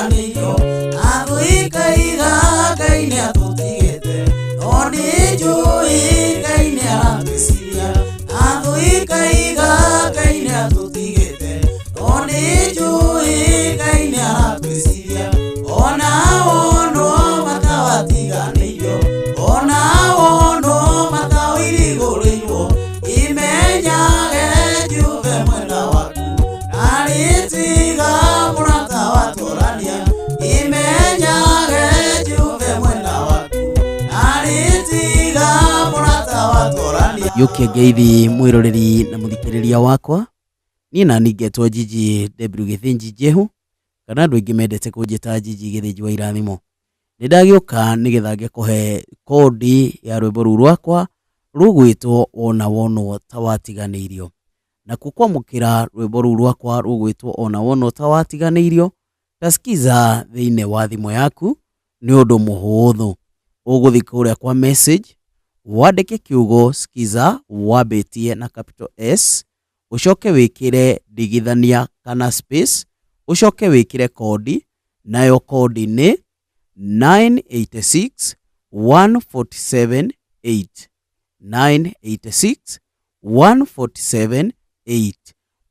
twatiganĩirio atũikaiga Ngai nĩatũtigĩte no nĩnjũĩ Ngai nĩaratwĩciria atũikaiga Ngai nĩatũtigĩte no nĩnjũĩ Ngai nĩaratwĩciria ona wono matawatiganĩirio ona wono matawĩrigũrĩirwo imenyage Jehova mwena waku narĩtiga mũrata watũrania imenyage Jehova mwena waku narĩtiga mũrata watũrania Yukia ngeithi mwiroreri na muthikiriria wakwa ni nani ngetwo Jiji W Githinji Jehu kana andu aingi mendete kunjita Jiji Githinji wa irathimo nindagioka nigetha ngekuhe kodi ya rwimbo ru rwakwa rugwitwo ona wono tawatiganĩirio na kukwamukira rwimbo ru rwakwa rugwitwo ona wono tawatiganĩirio tasikiza thiine wa thimo yaku ni undu muhuthu uguthi kuria kwa message wandike kiugo skiza wabetie na capital S ucoke wikire digithania kana space ucoke wikire kodi nayo kodi ni 986 147 8 986 147 8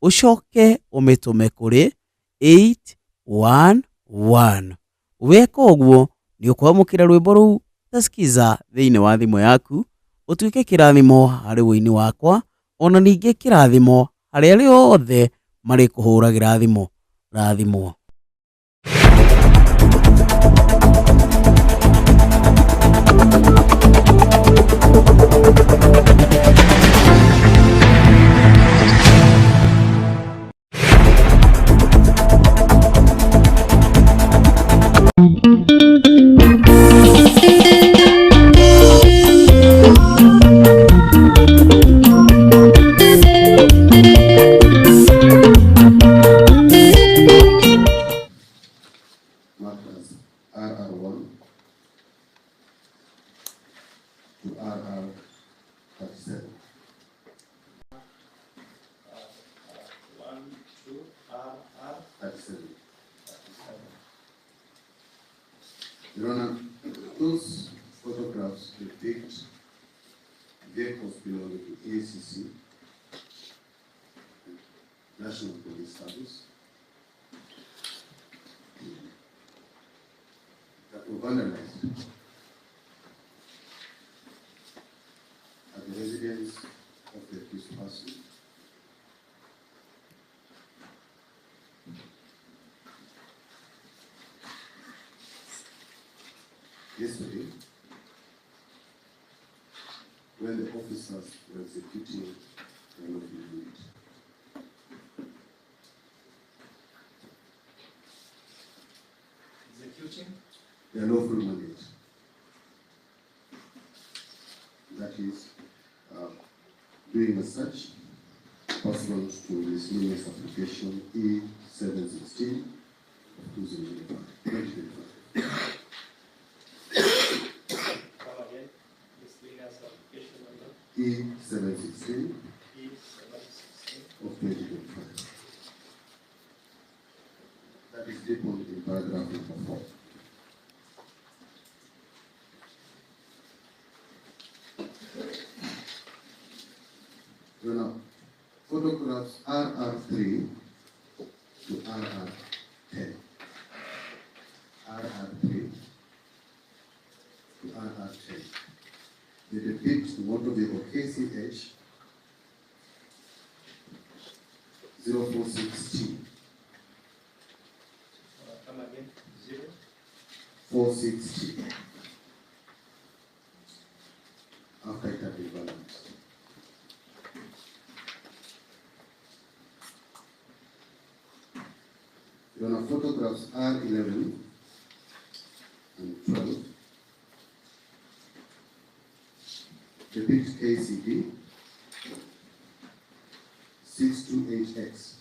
ucoke umitume kuri 811 weka uguo ni ukwamukira rwimbo ruu tasikiza thiine wa thimo yaku utuike kirathimo hari wini wakwa ona ninge kirathimo hari ari othe mari kuhuragira thimo rathimo RR1 to RR37. 1 to RR37. Your Honor, those photographs depict vehicles belonging to ACC, National Police Service, that were vandalized at the residence of the accused person. Yesterday, when the officers were executing the lawful unit. Executing? The lawful mandate. That is, doing a search pursuant to miscellaneous application E716 of 2025. Come again. Miscellaneous application number E716 E716 of 2025. That is detailed in paragraph number 4. Now, photographs RR3 to RR10. RR3 to RR10. They depict the motor vehicle KCH 046T. come again. 0 460 after it had been balanced. There are photographs R11 and 12 depict KCD 628X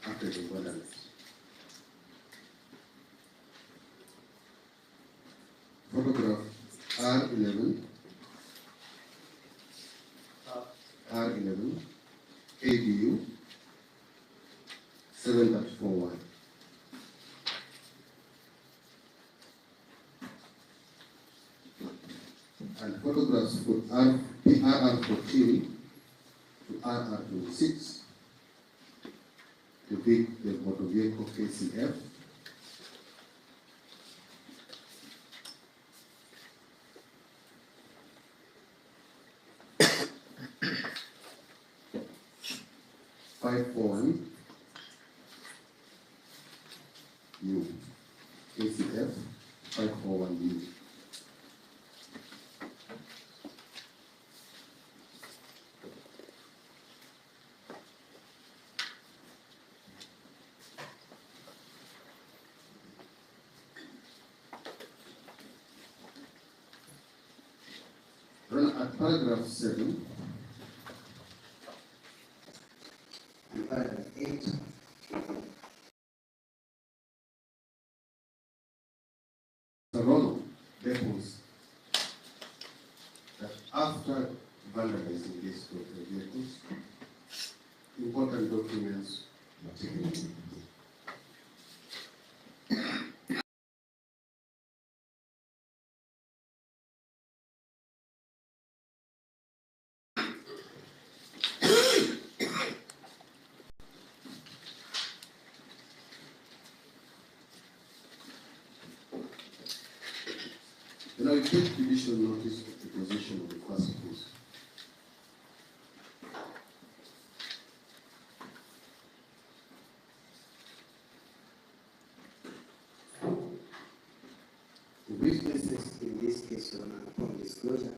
after the balance. Photograph R11 KDU 734 501. And photographs for RR14 to RR26, the motor vehicle KCF, (541) U, KCF 541 U. Run at paragraph 7 and paragraph 8. The role depots that after vandalizing these vehicles, important documents were taken. Now you take judicial notice of the possession of the first cause. The witnesses in this case upon disclosure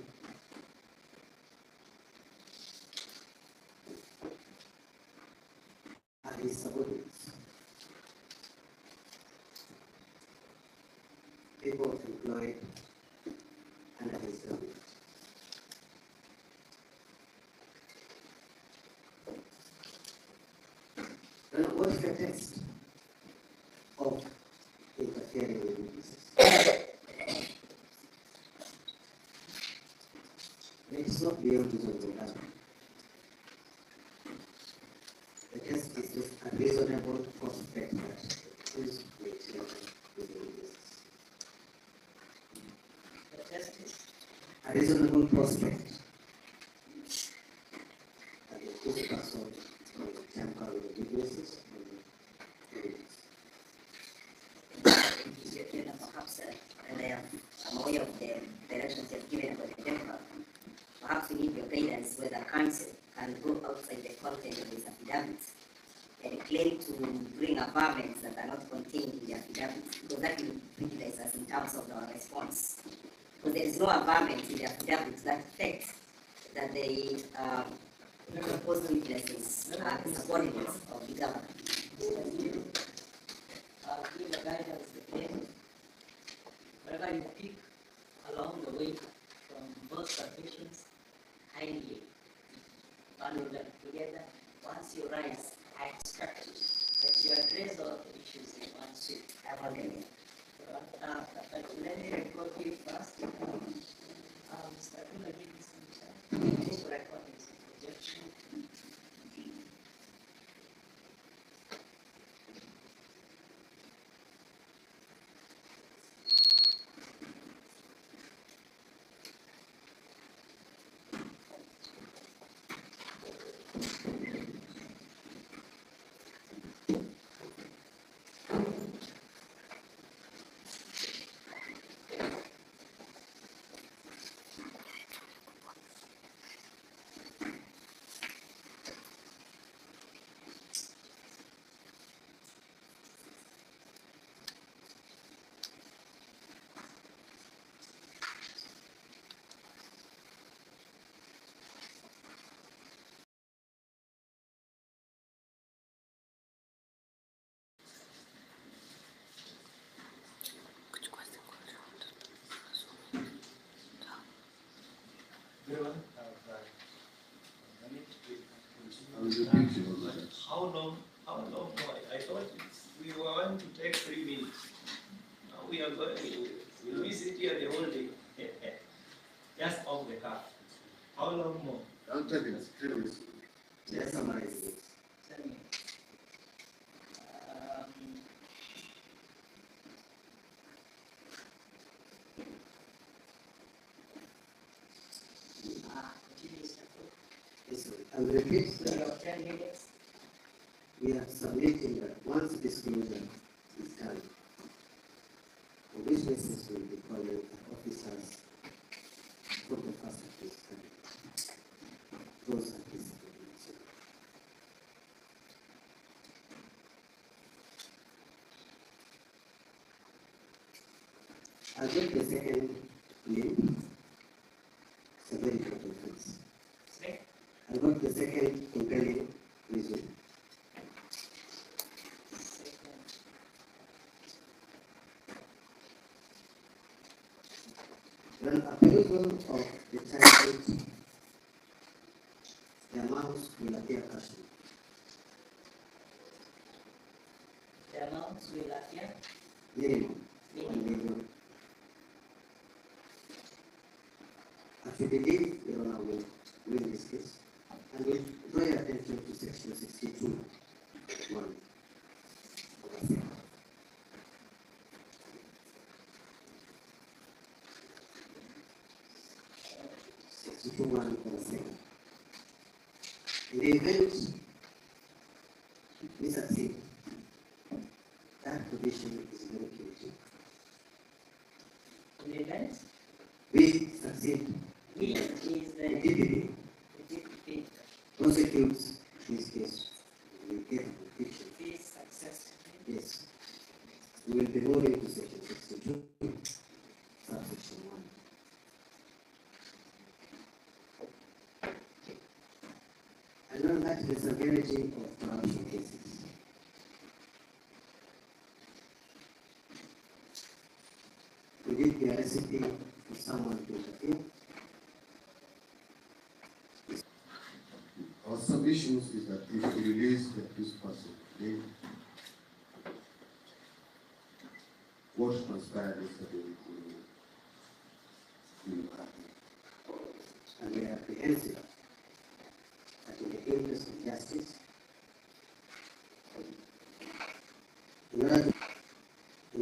are his subordinates, people employed under his government. Now, what is the test of interfering with witnesses? It is not beyond reasonable doubt. The test is just a reasonable prospect that is within the witnesses. The test is a reasonable prospect that the accused person will tamper with the witnesses and the evidence. Perhaps they are aware of the directions they have given about the temper. Perhaps we need your guidance whether counsel can go outside the content of this affidavit and claim to bring affirmance that are not contained in the affidavit, because that will prejudice us in terms of our response. Because there is no affirmance in the affidavit that affects that the proposed witnesses are subordinates of the government. Give the guidance again. Wherever you pick along the way from both submissions, kindly bundle them together. Once you rise, I expect that you address all the issues in one sweep. I want them. But let me record you first. Mr. Abdullah, give me some time. Please record this projection. How long more? I thought we were going to take 3 minutes. Now we are going to, will we sit here the whole day? Just off the cuff. How long more? I'll tell you, 3 minutes. Just summarize it. 10 minutes. And repeat period that of 10 minutes. we are submitting that once disclosure is done, the witnesses will be calling officers for the first of this time. Those are his recognition. I'll get the second link. It's a very important offense. Second. I got the second compelling reason. When appraisal of the title, the amounts will appear casual. The amounts will appear Minimum, 1 million. As you believe, Your Honor will win this case, and will draw your attention to section 62, 1. 62, 1. In the event we succeed, that provision is very punitive. in the event. We succeed, We is the the DPP DPP prosecutes this case. We get a conviction. is successful. Yes. We will be moving to section 62, subsection 1. And on that, the severity of corruption cases. Would it be a recipe for someone to interfere? Our submissions is that if we release the accused person today, what transpired yesterday will happen. And we are apprehensive that in the interest of justice, in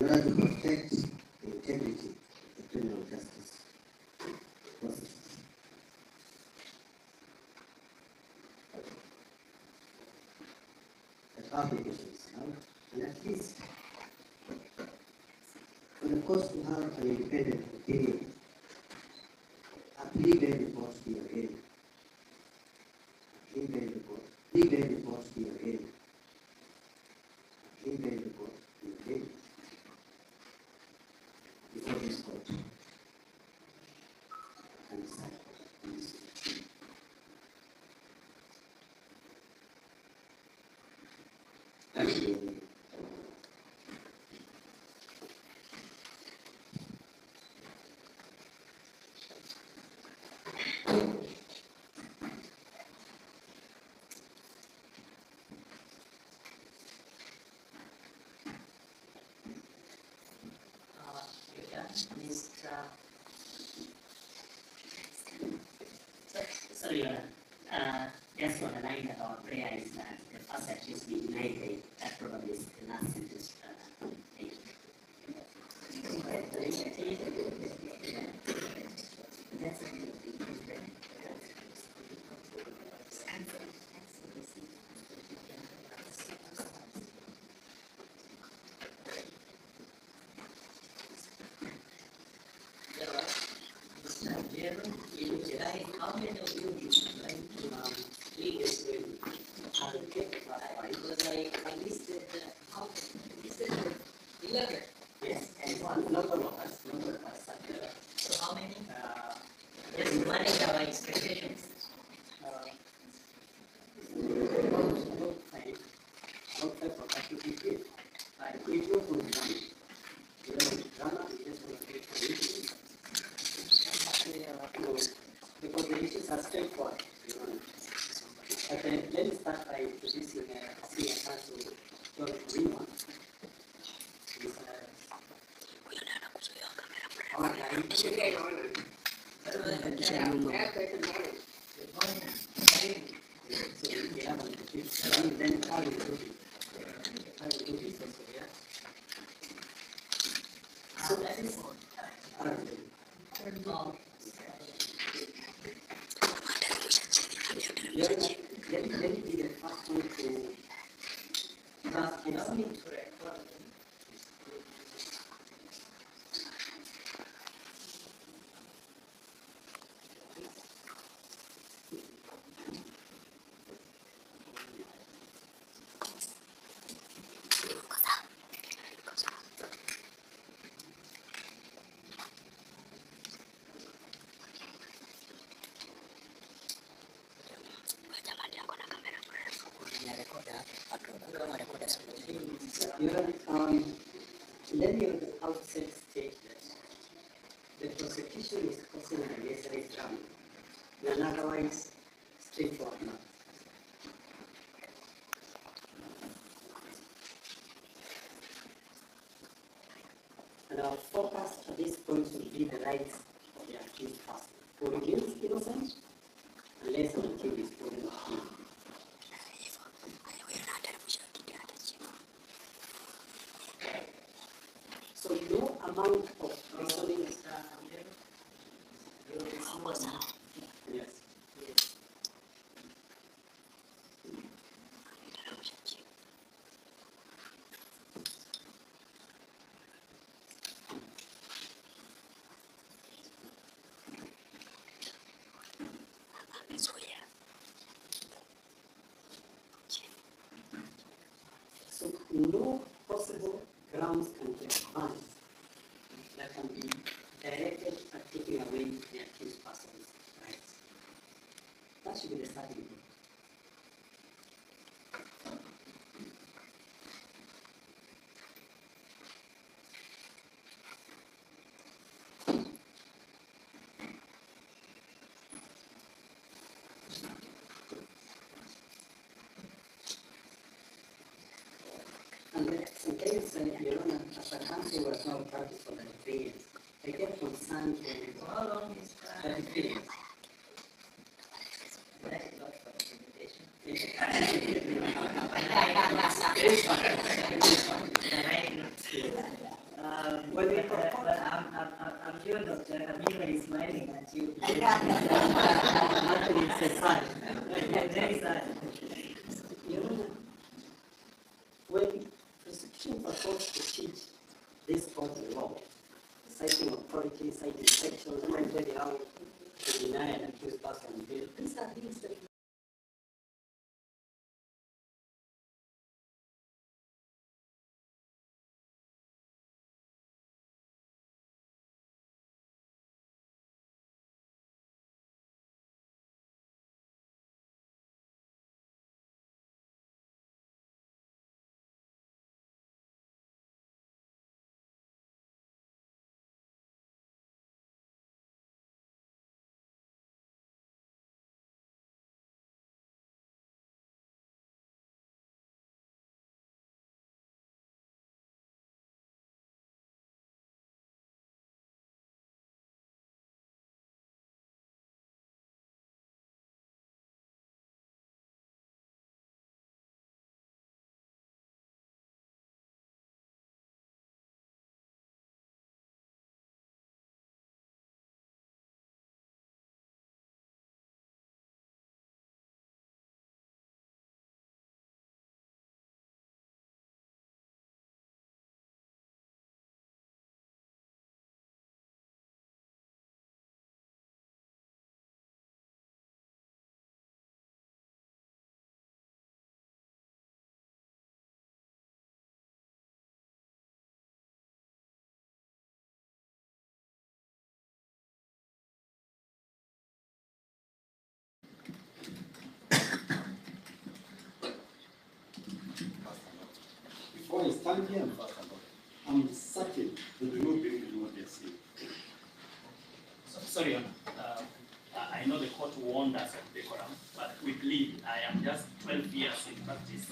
order to protect the integrity of the criminal justice process, that our application is held, and at least for the court to have an independent opinion, a plea bail report be available. Plea bail report be available. Plea bail report be available before this court and decide on this issue. That's the only. Sorry, just to underline that our prayer is that the first accused be denied that probably is the last sentence. How many of you lead this will because I listed how listed 11. Yes, and one number of us. So how many? Just manage our expectations. Because the issues are straightforward. But let me start by introducing a senior counsel, John Greenwan. So that is You're me to record. Let me on the outset state that the prosecution is causing unnecessary drama in an otherwise straightforward matter. And our focus at this point will be the rights of the accused person, who remains innocent unless and until he is proven guilty. So no amount of reasoning yes. So no possible grounds can be advanced that can be directed at taking away the accused person's rights. That should be the starting point. And the case, Your Honor, as a counsel was not practiced for the defendants, I get concerned with How long is the defendants. Well, I'm sure Dr. Kabila is smiling at you. Actually, it's a sign. Very sad. Your Honor, when prosecution purports to teach this court the law, citing authority, citing sections, and very out to deny an accused person bail, these are things that Before I stand here, I'm certain they do not believe in what they're saying. Sorry, Honor. I know the court warned us of decorum, but we plead, I am just 12 years in practice.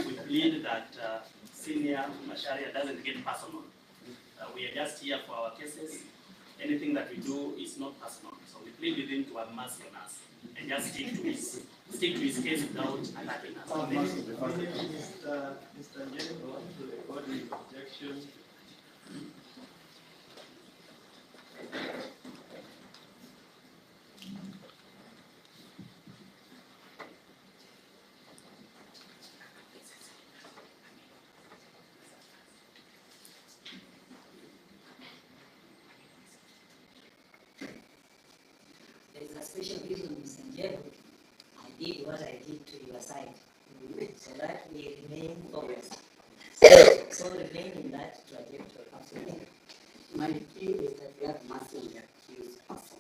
We plead that senior Masharia doesn't get personal. We are just here for our cases. Anything that we do is not personal. So we plead with him to have mercy on us and just stick to his case without attacking us. Mr. General, to record the objection. especially in Mr. I did what I did to your side, so that we remain always. So remain in that trajectory. Absolutely. My plea is that we have mercy on the accused person.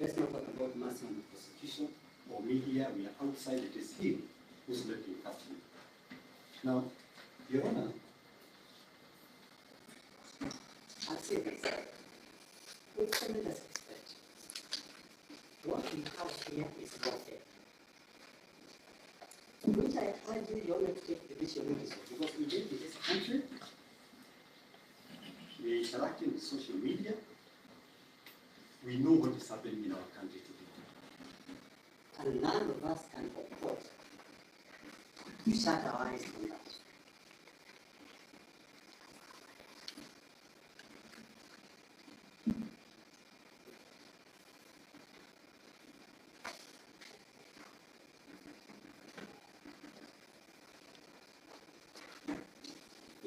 Let's not talk about mercy on the prosecution or media. We are outside. It is him who's looking after me. Now, Your Honor, I'll say this. With tremendous respect, what we have here is warfare. Which I urge you Honor to take the decision because we live in this country, we are interacting with social media, we know what is happening in our country today. And none of us can afford to shut our eyes on that.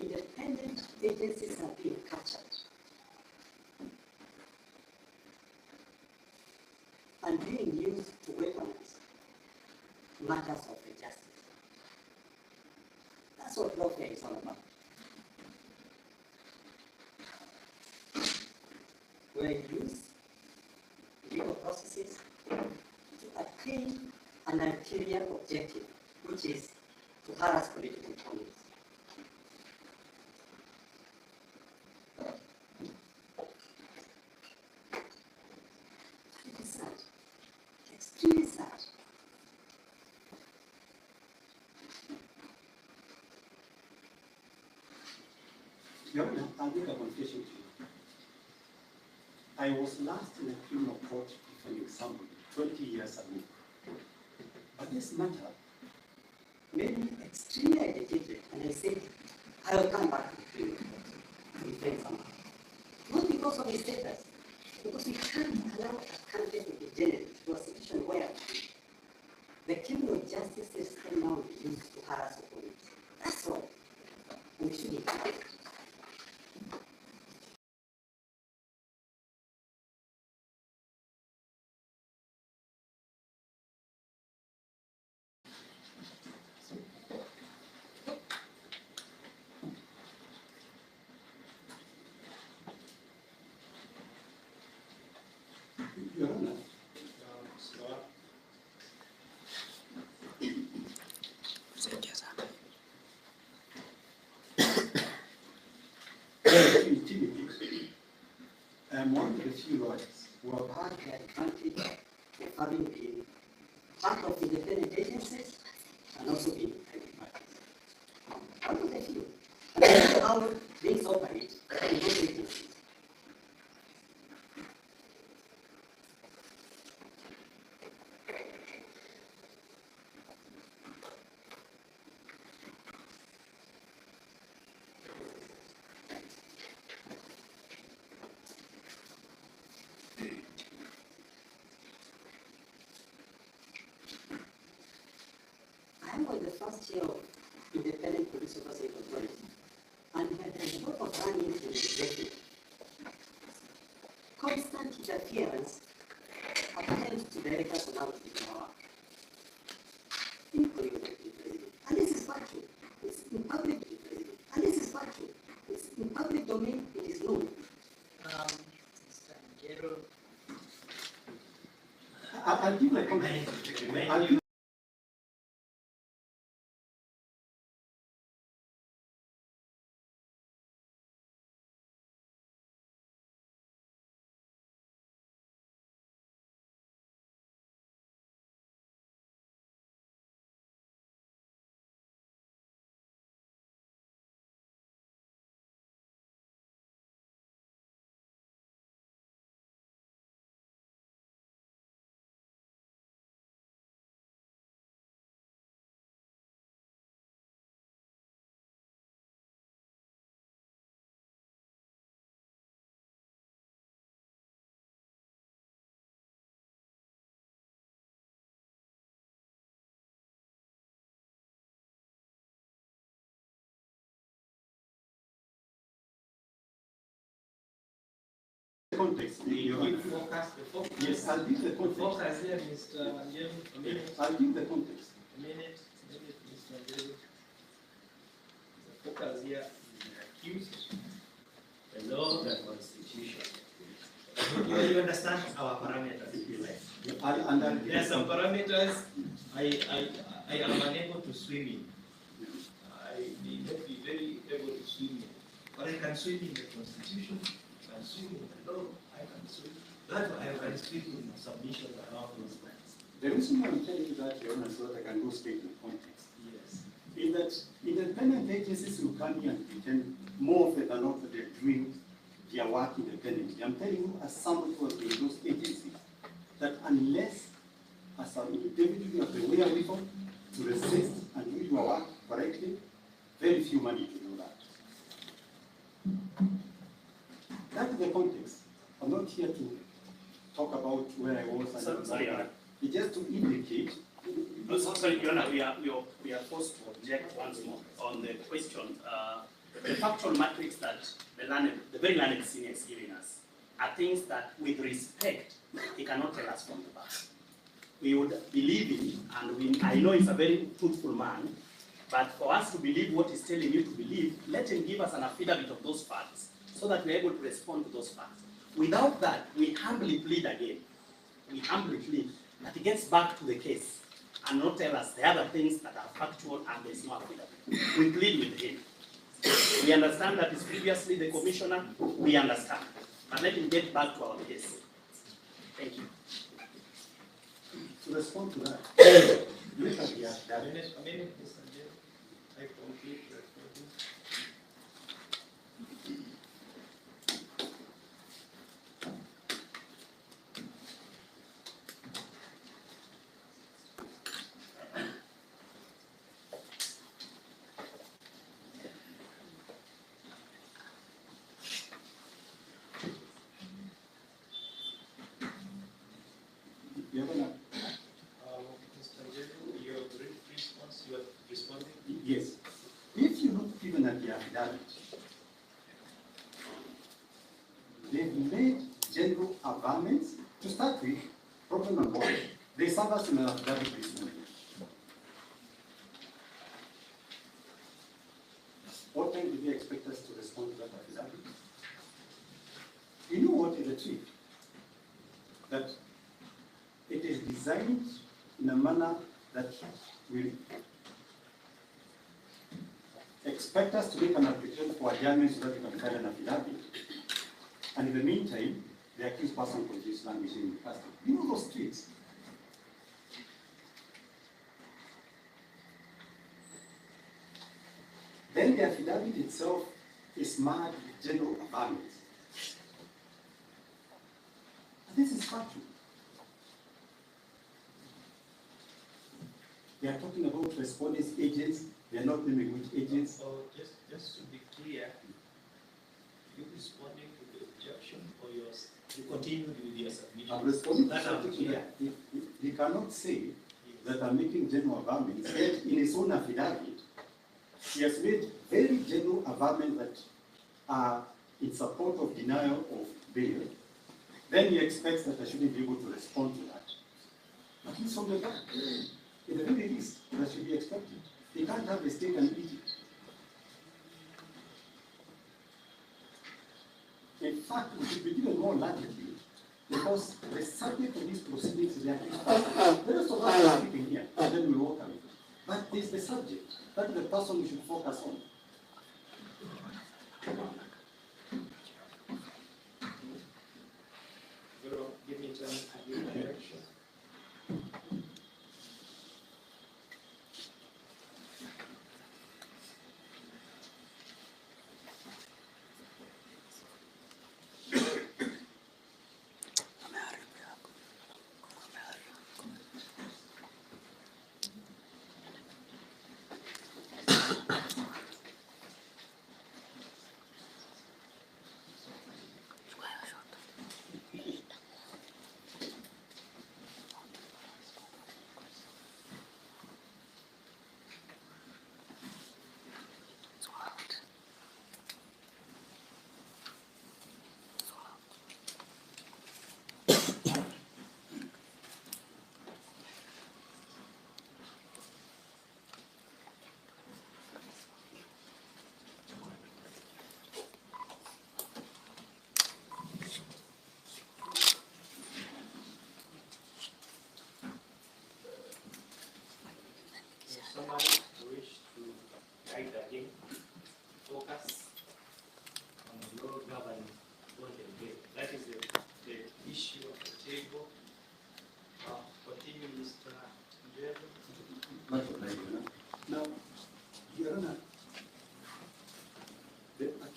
Independent agencies are being captured and being used to weaponize matters of justice. That's what lawfare is all about. Where you use legal processes to attain an ulterior objective, which is to harass political opponents. It is sad, extremely sad. Your Honor, I'll make a confession to you. I was last in a criminal court defending somebody 20 years ago. But this matter made me extremely agitated, and I said, I will come back to the criminal court to defend someone. Not because of his status, because we can't allow a country to degenerate to a situation where the criminal justice system now is used to harass opponents. That's all. And we shouldn't do it. Your Honor, I'm one of the few lawyers who have had the advantage of having been part of independent agencies and also being private practice. One of the few. And I know how things operate in those agencies. I am on the first year of independent police oversight authority, and we had a lot of run-ins with the executive. Constant interference attempts to direct us on how to do our work. Equally with the president. And this is factual. It's in public to the president. And this is factual. It's in public domain, it is known. Mr. Jero, I'll give my comment. I'll give context. Your Honor. The focus. Yes, I'll give the context. Focus here, Mr. Anjelu. A minute. I'll give the context. A minute, Mr. Anjelu. The focus here is the accused, the law, the constitution. You understand our parameters, if you like. There are some parameters I am unable to swim in. I may not be very able to swim in. But I can swim in the constitution, I can swim in the law, I can swim. That's why I can swim in the submissions around those lines. The reason why I'm telling you that, Your Honor, so that I can go straight to the context, Yes. is that independent agencies will come here and pretend more often than not that they're doing their work independently. I'm telling you, as somebody who has been in those agencies, that unless as an individual you have the wherewithal to resist and do your work correctly, very few money to do that. That's the context. I'm not here to talk about where I was. Sorry, Your Honor. It's just to indicate. No, sorry, Your Honor, we are forced to object once more on the question. The factual matrix that the very learned senior is giving us are things that, with respect, he cannot tell us from the back. We would believe him, and I know he's a very truthful man, but for us to believe what he's telling you to believe, let him give us an affidavit of those facts so that we're able to respond to those facts. Without that, we humbly plead again. We humbly plead that he gets back to the case and not tell us the other things that are factual and there's no affidavit. We plead with him. We understand that he's previously the commissioner. We understand. But let him get back to our case. Thank you. To respond to that, look at the affidavit. A minute, Mr. Anjelu. I complete the recording. You're gonna, Mr. Anjelu, your brief response, you are responding? yes. If you look even at the affidavit, they've made general averments. To start with, problem number one, they serve us in an affidavit recently. What time did they expect us to respond to that affidavit? You know what is the trick? That it is designed in a manner that will expect us to make an application for adjournment so that we can file an affidavit. And in the meantime, the accused person continues languishing in custody. You know those tricks. Then the affidavit itself is marred with general averments. And this is factual. They are talking about respondents agents. They are not naming which agents. So just to be clear, you responding to the objection or you continue with your submission? I'm responding to That I'm something clear. that he cannot say that I'm making general averments. Yet in his own affidavit, he has made very general averments that are in support of denial of bail. Then he expects that I shouldn't be able to respond to that. At least from the back, in the very least, that should be expected. He can't have a steak and eat it. In fact, we should be given more latitude because the subject of these proceedings is the accused person. The rest of us are speaking here, and then we walk away. But there's the subject. That is the person we should focus on. Bureau, give me time to give direction.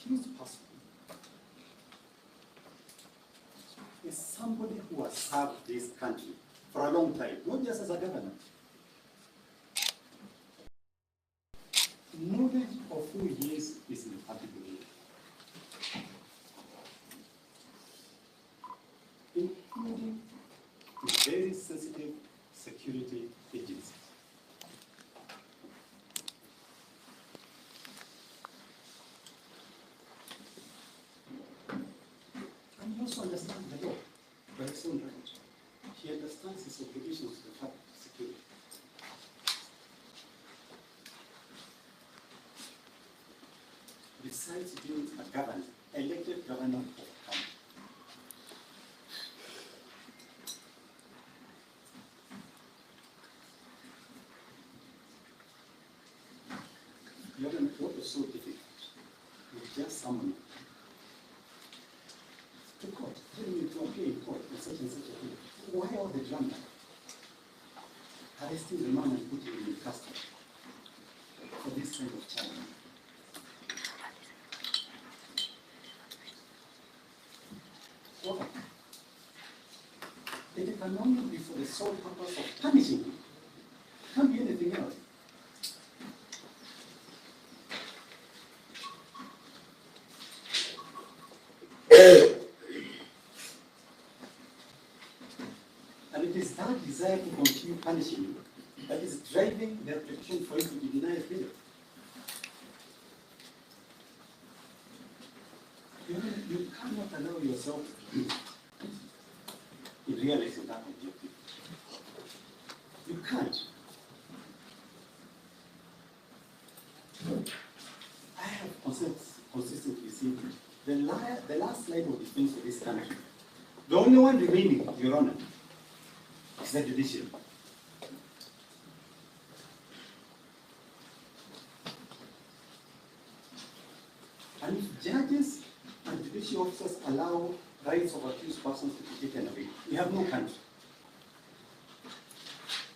accused person is somebody who has served this country for a long time, not just as a governor. Knowledge of who he is in the public domain, including the very sensitive security agencies. And he also understands the law by his own right. He understands his obligations to the public security. Besides being a governor, elected governor of a county, what was so difficult was just someone to court, telling me to appear in court and such a thing. Why all the drama? Arresting the man and putting him in custody for this kind of charge. Why? It can only be for the sole purpose of punishing him. It can't be anything else. And it is that desire to continue punishing him that is driving the application for him to be denied freedom. You cannot allow yourself to realize that objective. You can't. I have consistently seen the last line of defense of this country. The only one remaining, Your Honor, is the judiciary. And if judges and judicial officers allow rights of accused persons to be taken away, we have no country.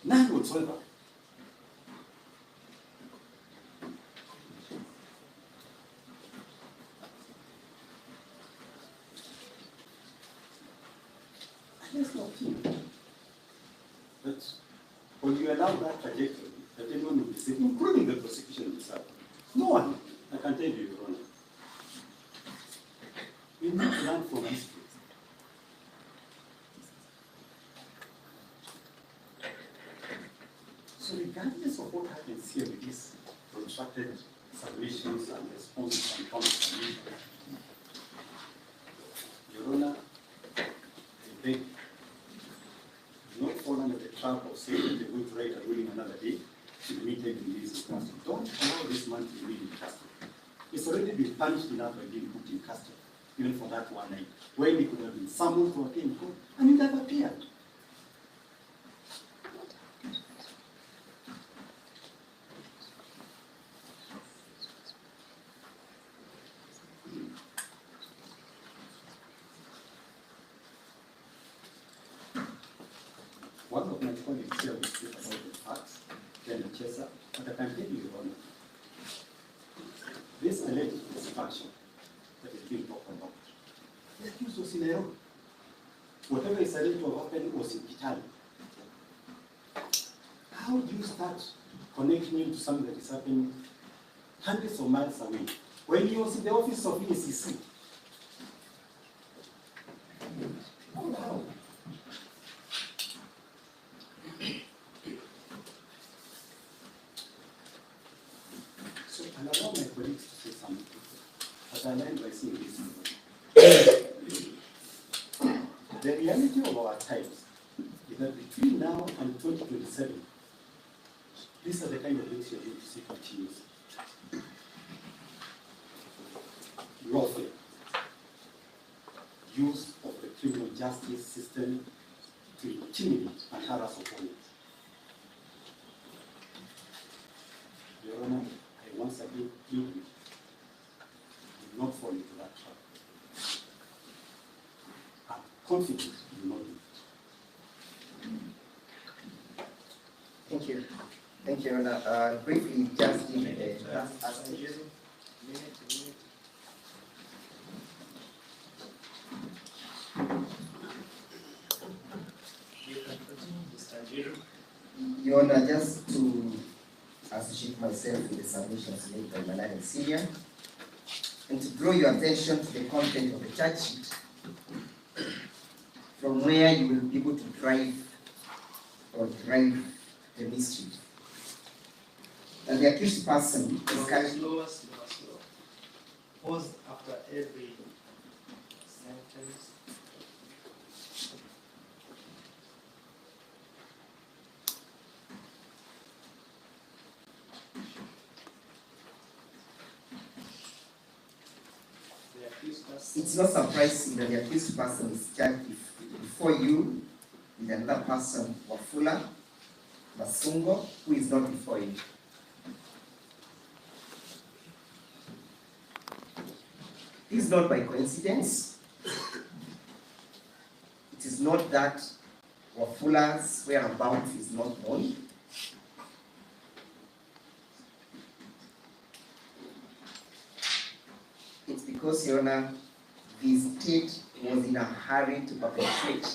None whatsoever. And let's not think that when you allow that trajectory, that anyone will be safe, including the prosecution itself. No one, I can tell you, Your Honor. We need to learn from history. So regardless of what happens here with these constructed submissions and responses and comments, Your Honor, I beg, do not fall under the trap of saying that they're going to write a ruling another day to be meted in release in custody. Don't allow this man to remain in custody. It's already been punished enough by being put in custody, even for that one night, when he could have been summoned to appear in court, and he never appeared. One of my colleagues here will speak about the facts, then the chaser, but I can tell you, Your Honor, this alleged dysfunction that is being talked about, the accused was in Nairobi. Whatever is alleged to have happened was in Italy. How do you start connecting him to something that is happening hundreds of miles away when he was in the office of EACC? How? So I'll allow my colleagues to say something, but I'll end by saying this. The reality of our times is that between now and 2027, these are the kind of things you're going to see continuously. Lawfare, use of the criminal justice system to intimidate and harass opponents. Your Honor, I once again plead with you, do not fall into that trap. I'm confident you will not do it. Thank you. Thank you, Your Honor. Briefly, just give me the last aspect. Your Honor, just to associate myself with the submissions made by Malari Senior, and to draw your attention to the content of the charge sheet, from where you will be able to drive the mischief. That the accused person is currently... Slower. Pause after every sentence. The accused person. It's not surprising that the accused person is charged before you with another person, Wafula Masungo, who is not before you. This is not by coincidence. It is not that Wafula's whereabouts is not known. It's because, Your Honor, the state was in a hurry to perpetrate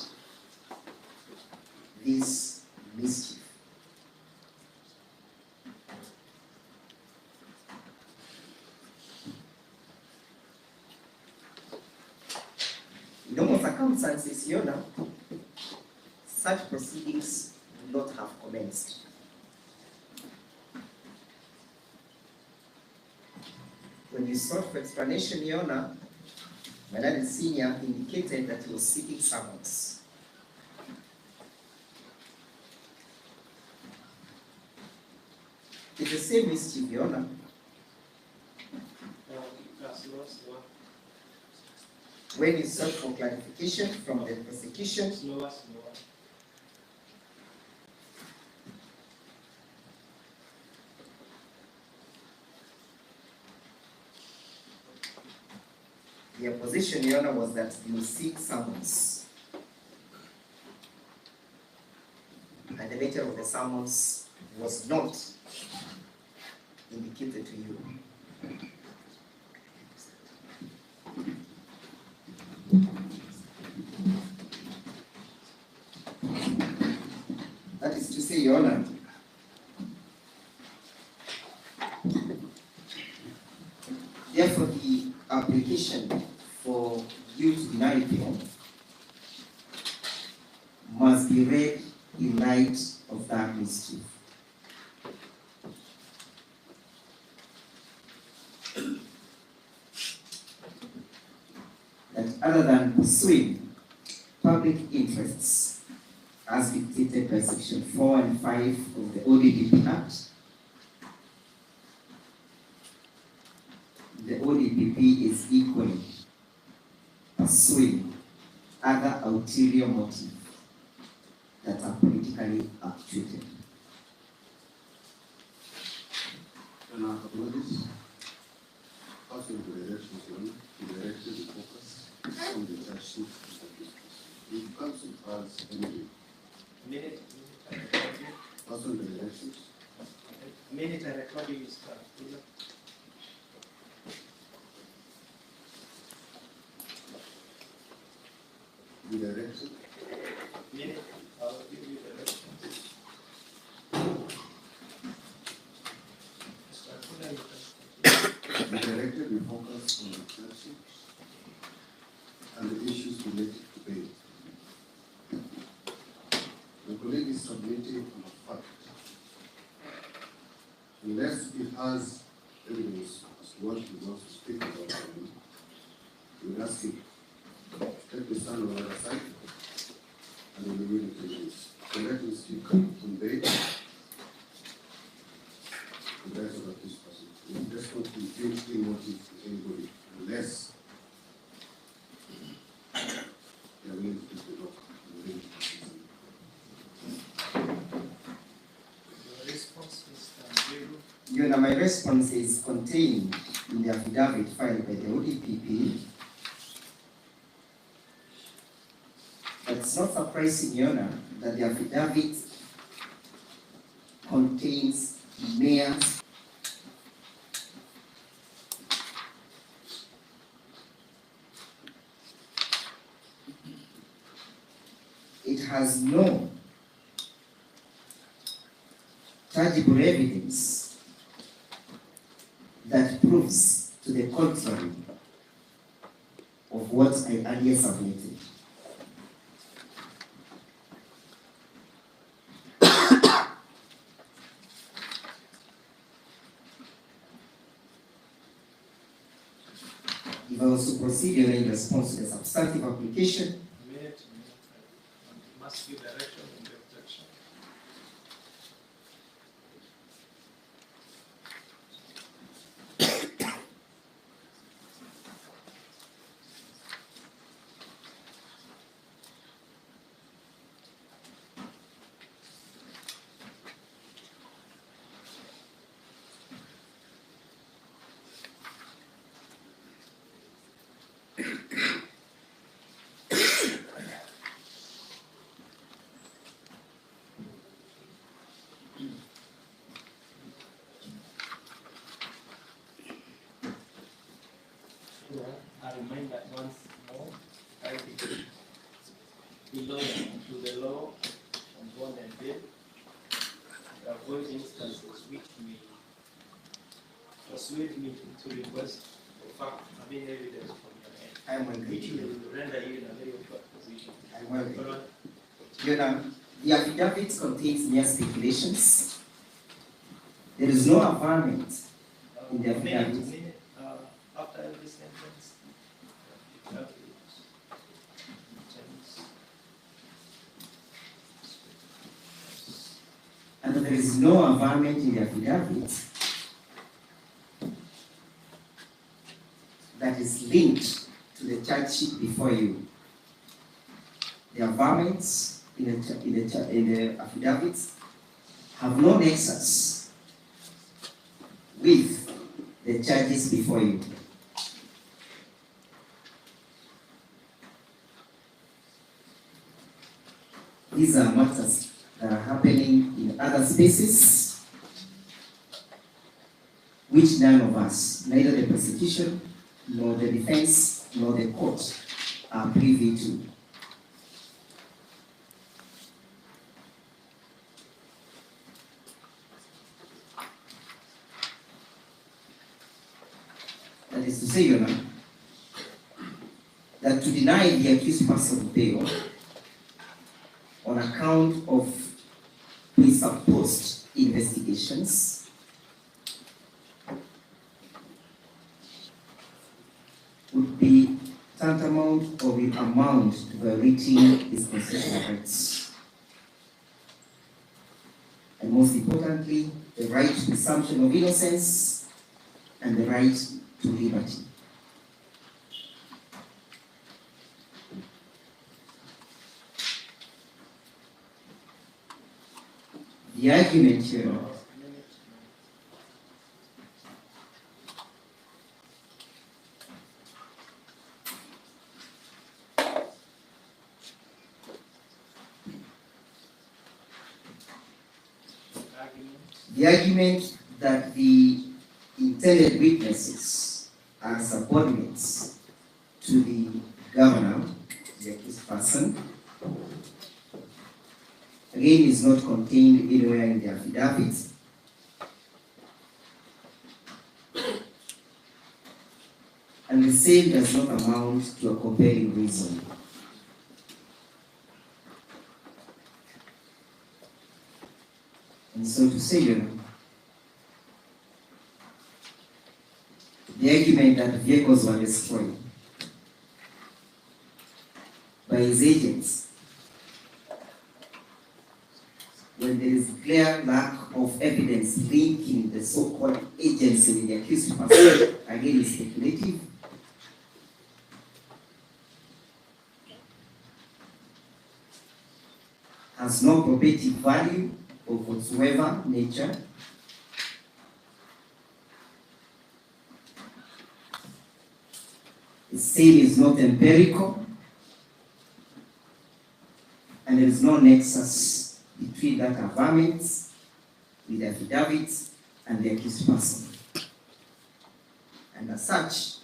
this mischief. In normal circumstances, Your Honor, such proceedings would not have commenced. When you sought for explanation, Your Honor, Malari Senior indicated that he was seeking summons. It's the same mischief, Your Honor. When you sought for clarification from the prosecution, Slower. the opposition, Your Honor, was that you seek summons. And the nature of the summons was not indicated to you. That is to say, Your Honor, therefore the application for you to deny bail must be read in light of that mischief. That other than pursuing public interests as dictated by Section 4 and 5 of the ODPP Act, the ODPP is equally pursuing other ulterior motives that are politically actuated. And our apologies. Passing to the elections, to directed the focus on the charge sheet. It comes to us anyway. Minute. Passing to the elections. Minute and recording is start. The direction. Minute. I'll give you the directions. The directed will focus on the charge sheet and the issues related to bail. The colleague is submitting on a fact. Unless it has evidence as to what he wants to speak about, we will ask him to take the stand on the other side and we will read it to this. So let him speak on bail. The rest of this person. We just not impute any motive to anybody unless they are willing to take the law and willing to practice it. Your response, Mr. Njiru. Your Honor, my response is contained in the affidavit filed by the ODPP. But it's not surprising, Your Honor, that the affidavit contains the mayor's it has no tangible evidence that proves to the contrary of what I earlier submitted. If I was to proceed in response to the substantive application, Must give direction in the objection. I remind that once more, I belong to the law on bond and bail, to avoid instances which may persuade me to request for fact, evidence from your end. I am well Which ready. will render you in a very awkward position. I am well ready. Alright. Your Honor, the affidavit contains mere speculations. There is no affirmation in the affidavit. After every sentence, you have to And there is no affirmation in the affidavit that is linked to the charge sheet before you. The affirmants in the affidavit have no nexus with the charges before you. These are matters that are happening in other spaces, which none of us, neither the prosecution, nor the defense, nor the court, are privy to. That is to say, Your Honor, that to deny the accused person bail on account of presupposed investigations would be tantamount or will amount to violating his constitutional rights. And most importantly, the right to presumption of innocence and the right to liberty. The argument here that the intended witnesses are subordinates to the governor, the accused person, again is not contained anywhere in the affidavit. And the same does not amount to a compelling reason. And so to say, Your Honor, the argument that vehicles were destroyed by his agents when there is clear lack of evidence linking the so-called agency with the accused person, again is speculative. Has no probative value of whatsoever nature. The same is not empirical, and there is no nexus between that affirmation with the affidavit and the accused person. And as such,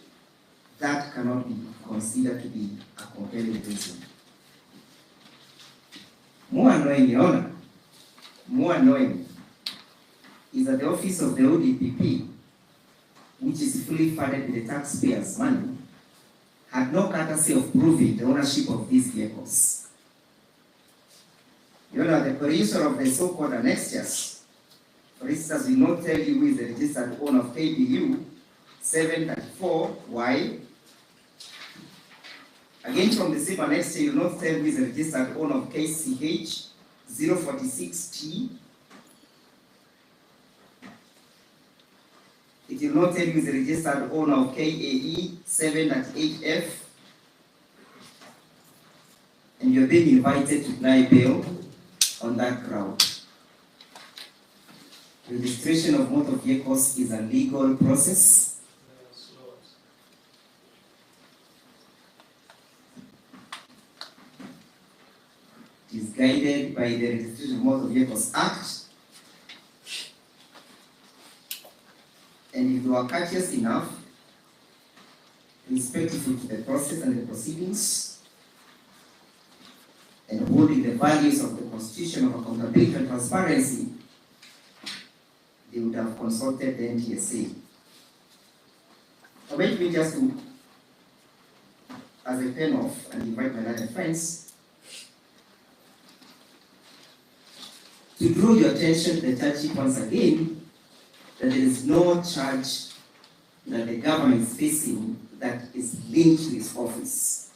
that cannot be considered to be a compelling reason. More annoying, Your Honor, more annoying, is that the office of the ODPP, which is fully funded with the taxpayers' money, had no courtesy of proving the ownership of these vehicles. You know, the producer of the so-called annexures, for instance, will not tell you who is the registered owner of KBU 734Y. Again, from the same annexure, you will not tell who is the registered owner of KCH 046T. It will not tell you who is the registered owner of KAE 7-8F. And you're being invited to deny bail on that ground. Registration of motor vehicles is a legal process. It is guided by the Registration of Motor Vehicles Act. And if you are courteous enough, respectful to the process and the proceedings, and holding the values of the Constitution of accountability and transparency, they would have consulted the NTSA. Permit me just to, as a pen off, and invite my learned friends to draw your attention to the charge once again, that there is no charge that the government is facing that is linked to his office.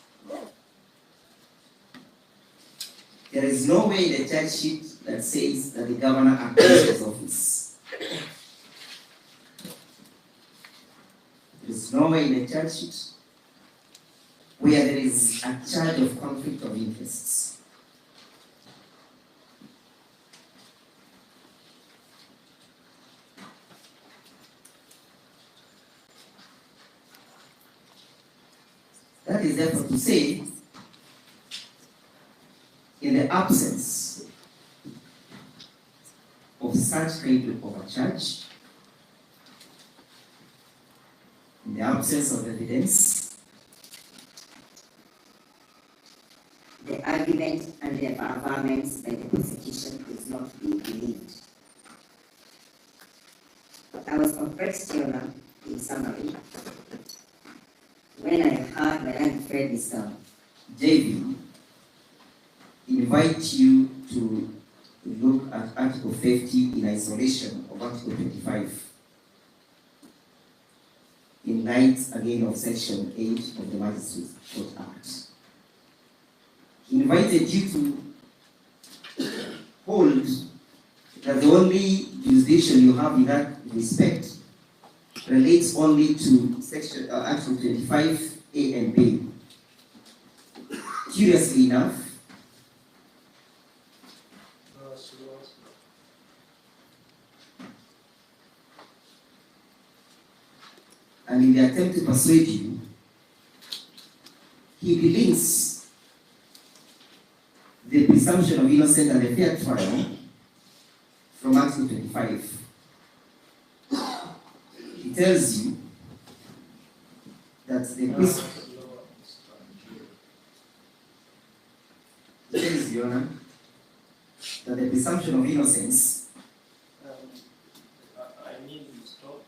There is no way in the charge sheet that says that the governor accused his office. There is no way in the charge sheet where there is a charge of conflict of interests. That is therefore to say, in the absence of such kind of overcharge, in the absence of evidence, the argument and the averments by the prosecution is not to be believed. I was perplexed, Your Honor, in summary, when I heard my learned friend Mr. JV invite you to look at Article 50 in isolation of Article 25, in light again of Section 8 of the Magistrates Court Act. He invited you to hold that the only jurisdiction you have in that respect relates only to Section Article 25 A and B. Curiously enough, and in the attempt to persuade you, he believes the presumption of innocence and a fair trial from Article 25. He tells you that the presumption of innocence. I need to stop.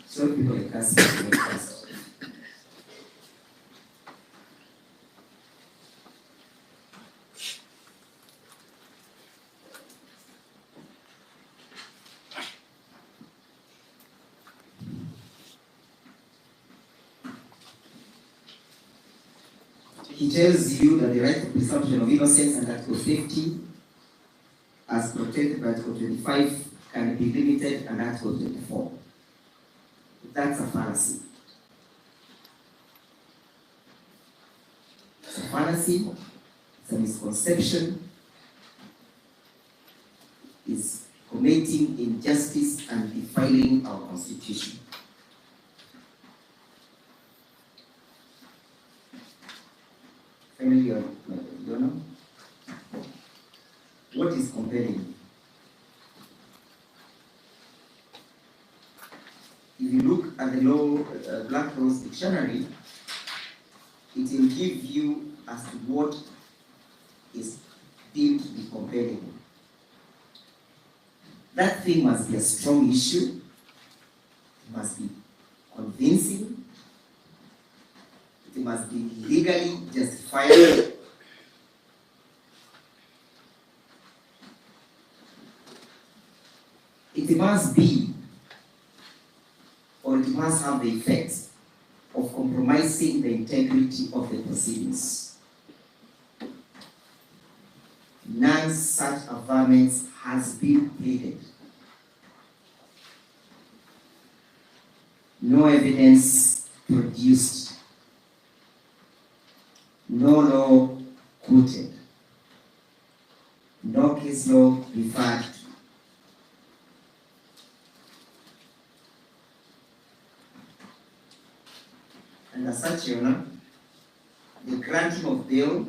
So people like us. He tells you that the right of presumption of innocence and Article 50, as protected by Article 25, can be limited under Article 24. That's a fallacy. It's a fallacy, it's a misconception, it's committing injustice and defiling our Constitution. Finally, Your Honor, what is compelling? If you look at the Black Rose Dictionary, it will give you as to what is deemed to be compelling. That thing must be a strong issue, it must be convincing, it must be legally justifiable. It must be, or it must have the effect of compromising the integrity of the proceedings. None such affirmance has been pleaded. No evidence produced. No law quoted. No case law referred to. And as such, Your Honor, the granting of bail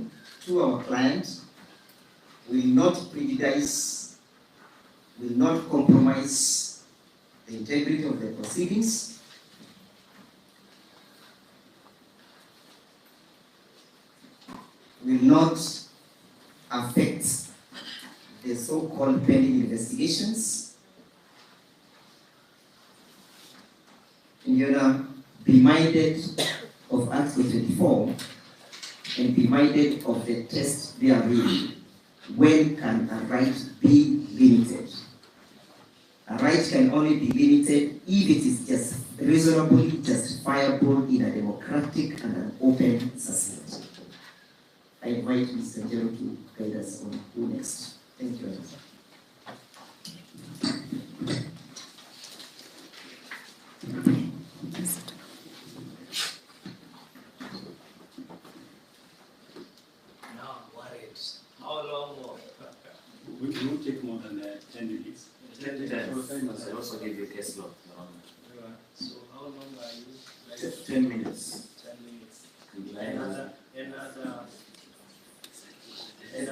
to our client will not prejudice, will not compromise the integrity of the proceedings, will not affect the so-called pending investigations, and Your Honor, be minded of Article 24 and be minded of the test therein. When can a right be limited? A right can only be limited if it is just reasonably justifiable in a democratic and an open society. I invite Mr. Jero to guide us on who next. Thank you very much. How long more? We won't take more than 10 minutes. 10 minutes. I also give you a case law. So how long are you? 10 minutes. 10 minutes. Another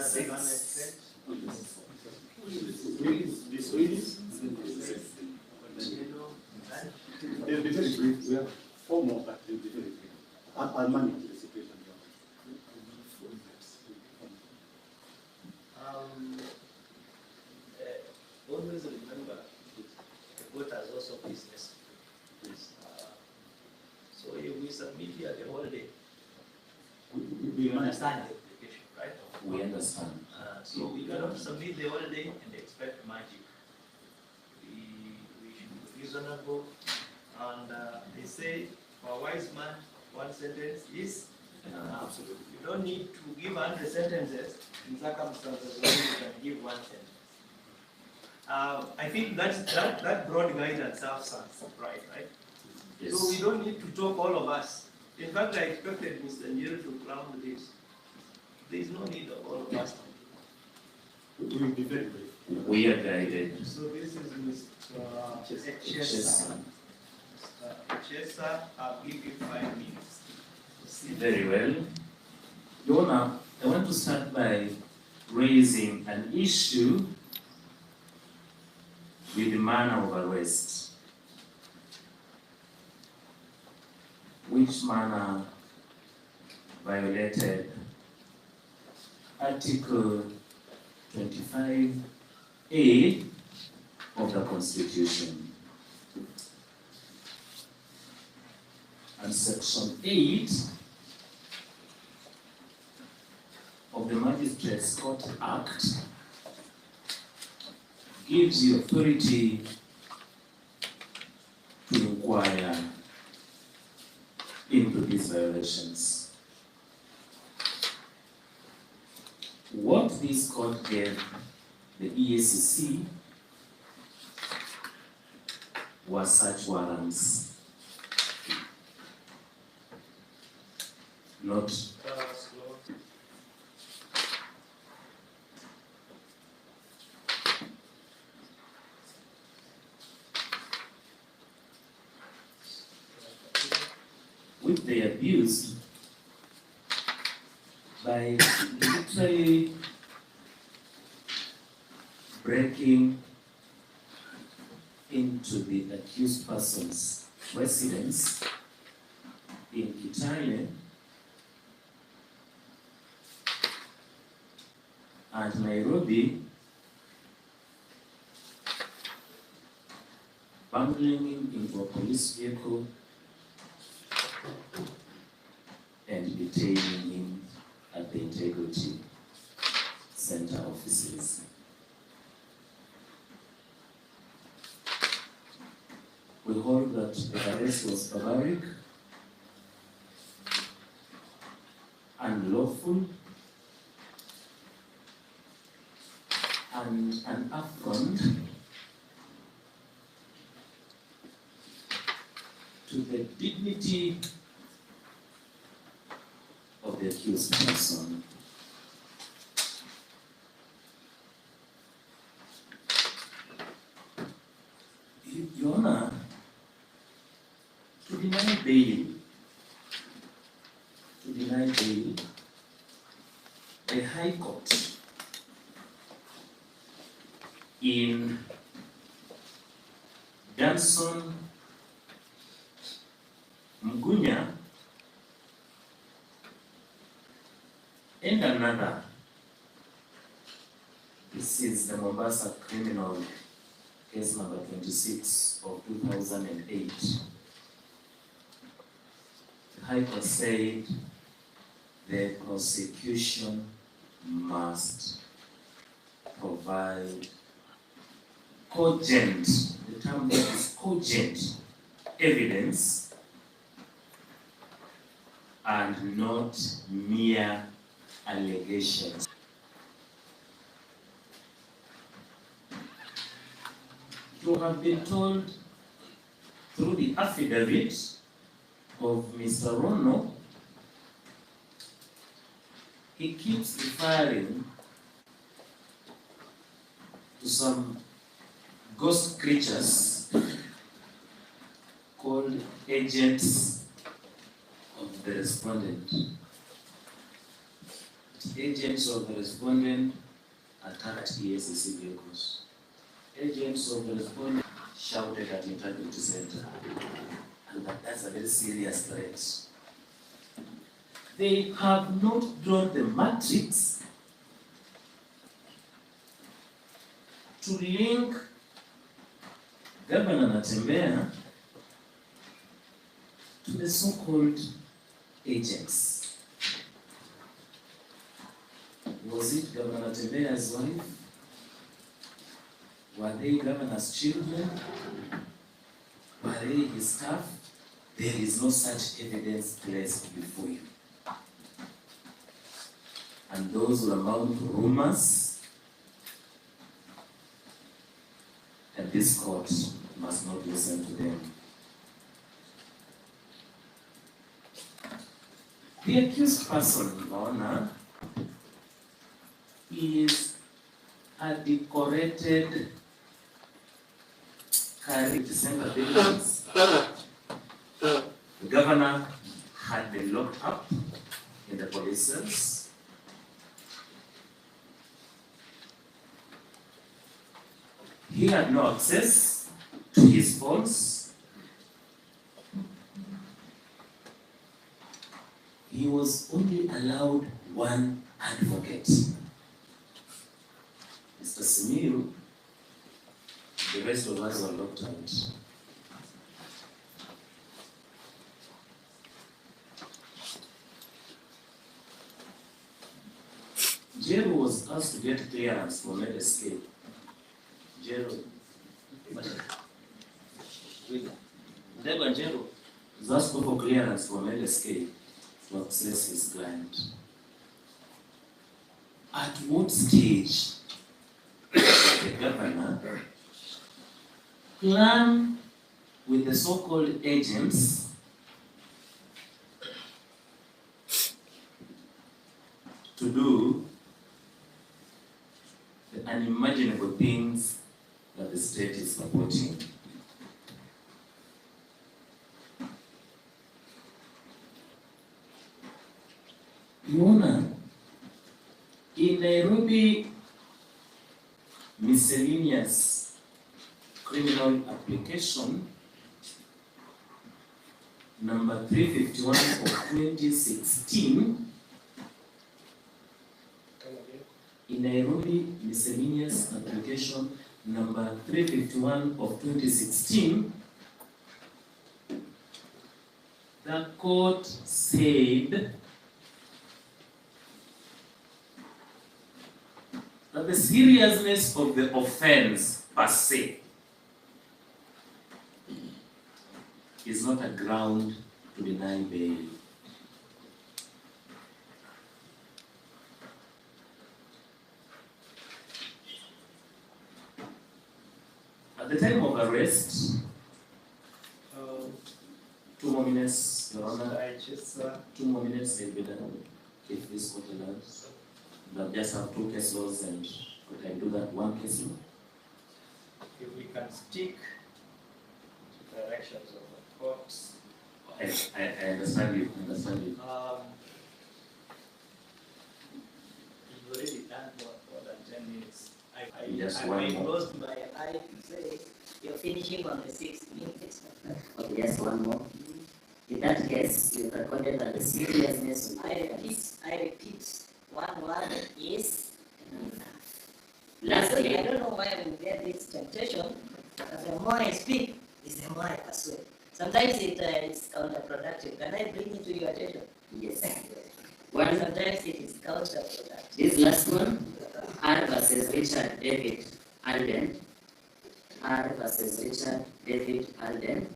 non-extent? This release? They'll be very brief. We have 4 more, but they'll be very brief. I'll manage the situation. Always remember, the court has also business. So if we submit here the whole day, we understand the application, right? We understand. So we cannot submit the whole day and expect magic. We should be reasonable. And they say, for a wise man, one sentence is absolute. You don't need to give 100 sentences in circumstances where you can give one sentence. I think that broad guidance serves us right? Yes. So we don't need to talk, all of us. In fact, I expected Mr. Njeri to ground this. There is no need of all of us. We will be very brief. We are guided. So this is Mr. Chesa. Mr. Chesa, I'll give you 5 minutes. Very well. Your Honor, I want to start by raising an issue with the manner of arrest. Which manner violated Article 25A of the Constitution and Section 8 of the Magistrates Court Act gives you authority to inquire into these violations. What this court gave the EACC was search warrants, not which they abused by literally breaking into the accused person's residence in Kitale at Nairobi, bungling into a police vehicle and detaining him at the Integrity Center offices. We hold that the arrest was barbaric, unlawful, and an affront to the dignity of the accused person. Your Honor, to deny bail, the High Court in Johnson Mgunya and another. This is the Mombasa criminal case number 26 of 2008. The High Court said the prosecution must provide cogent, the term is cogent evidence and not mere allegations. You have been told through the affidavit of Mr. Rono, he keeps referring to some ghost creatures called agents of the respondent. Agents of the respondent attacked ESCC vehicles. Agents of the respondent shouted at Integrity Center, and that's a very serious threat. They have not drawn the matrix to link Governor NATEMBEYA to the so-called agents. Was it Governor NATEMBEYA's wife? Were they Governor's children? Were they his staff? There is no such evidence placed before you. And those who amount to rumors, and this court must not listen to them. The accused person, Your Honor, is a decorated carrying December buildings. The governor had been locked up in the police cells. He had no access to his phones. He was only allowed one advocate, Mr. Simiyu. The rest of us were locked out. Jero was asked to get clearance for med escape. Jero was asked for clearance for med escape to access his client. At what stage did the governor plan with the so-called agents to do the unimaginable things that the state is supporting? Your Honor, in Nairobi miscellaneous criminal application number 351 of 2016, it in Nairobi Miscellaneous Application number 351 of 2016, the court said that the seriousness of the offense per se is not a ground to deny bail. At the time of arrest, 2 more minutes, Your Honor. I just 2 more minutes, maybe then, if this court allows. But just have 2 case laws, and we can do that 1 case law. If we can stick to the directions of the courts. I understand you. You've already done more than 10 minutes. I closed my eye to say you're finishing on the 6th minute. Okay, yes, one more. In that case, you recorded that the seriousness. I repeat, one word is enough. Lastly, I don't know why I will get this temptation, but the more I speak, the more I persuade. Sometimes it's counterproductive. Can I bring it to your attention? Yes. Sometimes it is counterproductive. This last one, R versus Richard David Alden. R versus Richard David Alden.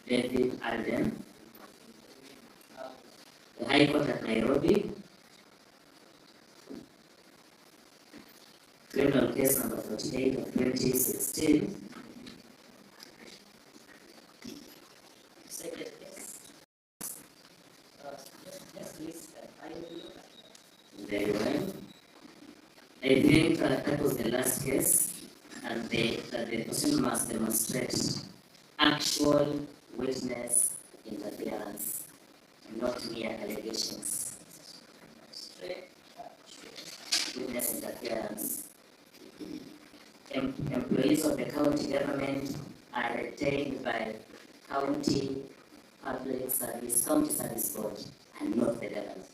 David Alden. The High Court at Nairobi. Criminal case number 48 of 2016. Second case. Very well. I think that was the last case, and the person must demonstrate actual witness interference, not mere allegations. Witness interference. Employees of the county government are retained by county service board, and not the government.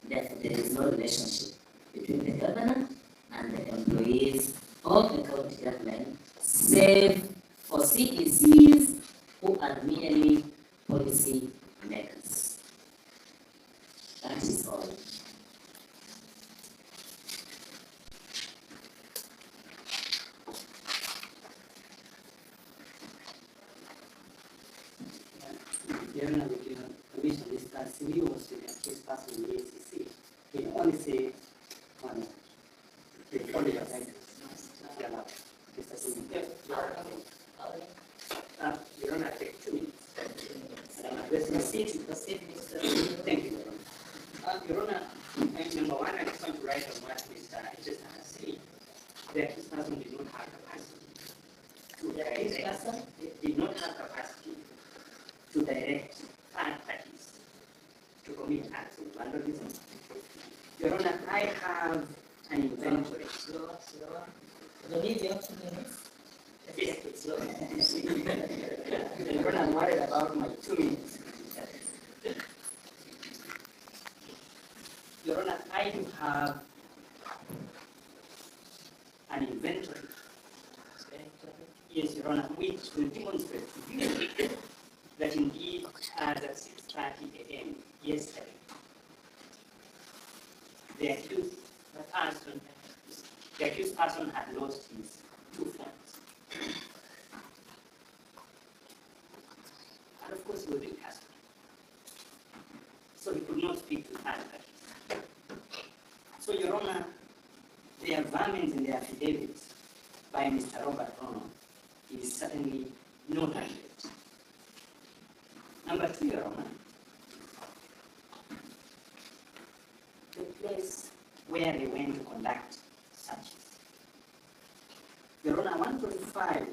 Therefore, there is no relationship between the governor and the employees of the county government, save for CECs who are merely policy makers. That is all. Commission discussed news in a case passed in the ACC. He only say one. The only you don't have to take 2 minutes. Thank you. Your Honor, number one, I just want to write on what Mr. H has said. The accused person did not have capacity to direct. Did not have capacity to direct third parties to commit acts of vandalism. Your Honor, I have an inventory. Slower. You need your 2 minutes. Yes, it's slow. Your Honor, I'm worried about my 2 minutes. Your Honor, I do have an inventory. Yes, Your Honor, which will demonstrate to you that indeed as at 6:30 a.m. yesterday, the accused person had lost his 2 phones. And of course, he was in custody. So he could not speak to third parties. So, Your Honor, there are vermins in the affidavits by Mr. Robert Ono. It is certainly not accurate. Number 2, Your Honor, the place where they went to conduct searches. Your Honor, I want to refer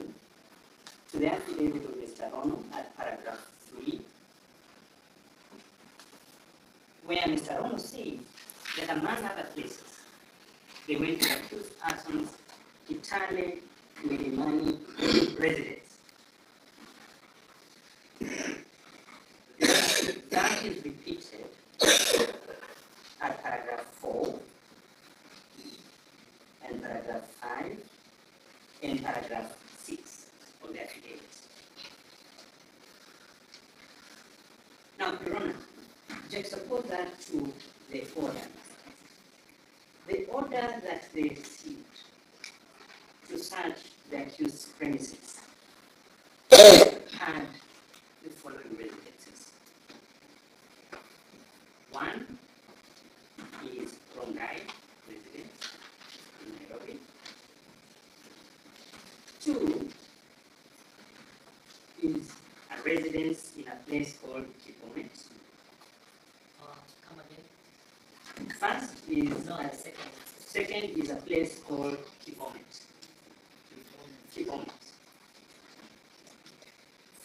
to the affidavit of Mr. Ono at paragraph 3, where Mr. Ono said that among other places, they went to accuse persons Italian MILIMANI residents. That is repeated at paragraph 4, Now, Your Honor, juxtapose that to the order. The order that they received to search the accused premises had the following residences. One is Rongai residence in Nairobi. Two is a residence in a place called Kibomet. Come again. First is No, a second. second is a place called Kibomet. Kibomet.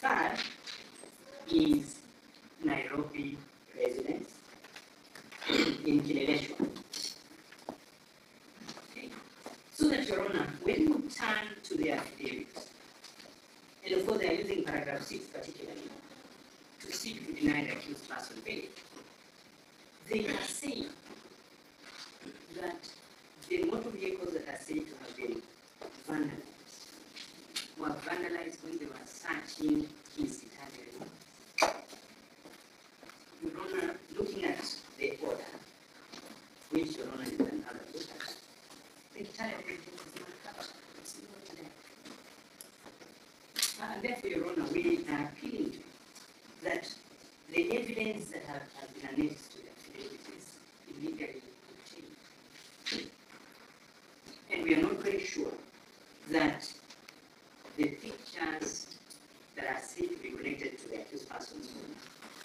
Third is Nairobi residence in Kileleshwa. Okay. So that, Your Honor, when you turn to the affidavit, and of course they are using paragraph 6 particularly to seek to deny the accused person bail, they are saying that the motor vehicles that are said to have been vandalized were vandalized when they were searching his Italian residence. Your Honor, looking at the order, which Your Honor you can have a look at, the Italian residence is not covered. It's not there. And therefore, Your Honor, we are appealing to that the evidence that has been annexed to the affidavit is illegally obtained. And we are not very sure that the pictures that are said to be connected to the accused person's home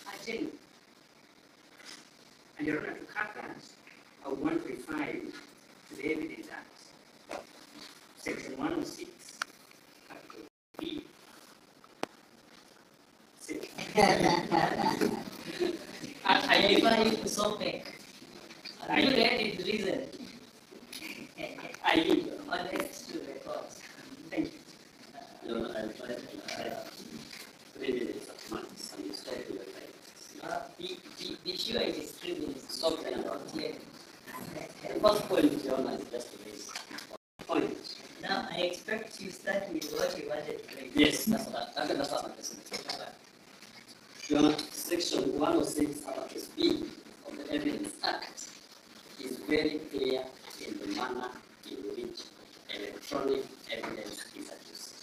are genuine. And Your Honor, to cover that, I would want to refer you to the Evidence Act, Section 106, Article B. I refer you to SOPEC. Are you ready to reason? I leave. Honest to the court. Thank you. No, I'll try to 3 minutes of months and you stop to your time. Be sure it is 3 minutes. Stop and Not yet. the first point, Your Honor, is just to raise point. Now, I expect you start with what you wanted to raise. Yes, that's what my question is. Your Honor, Section 106 Article B of the Evidence Act is very clear in the manner in which electronic evidence is used.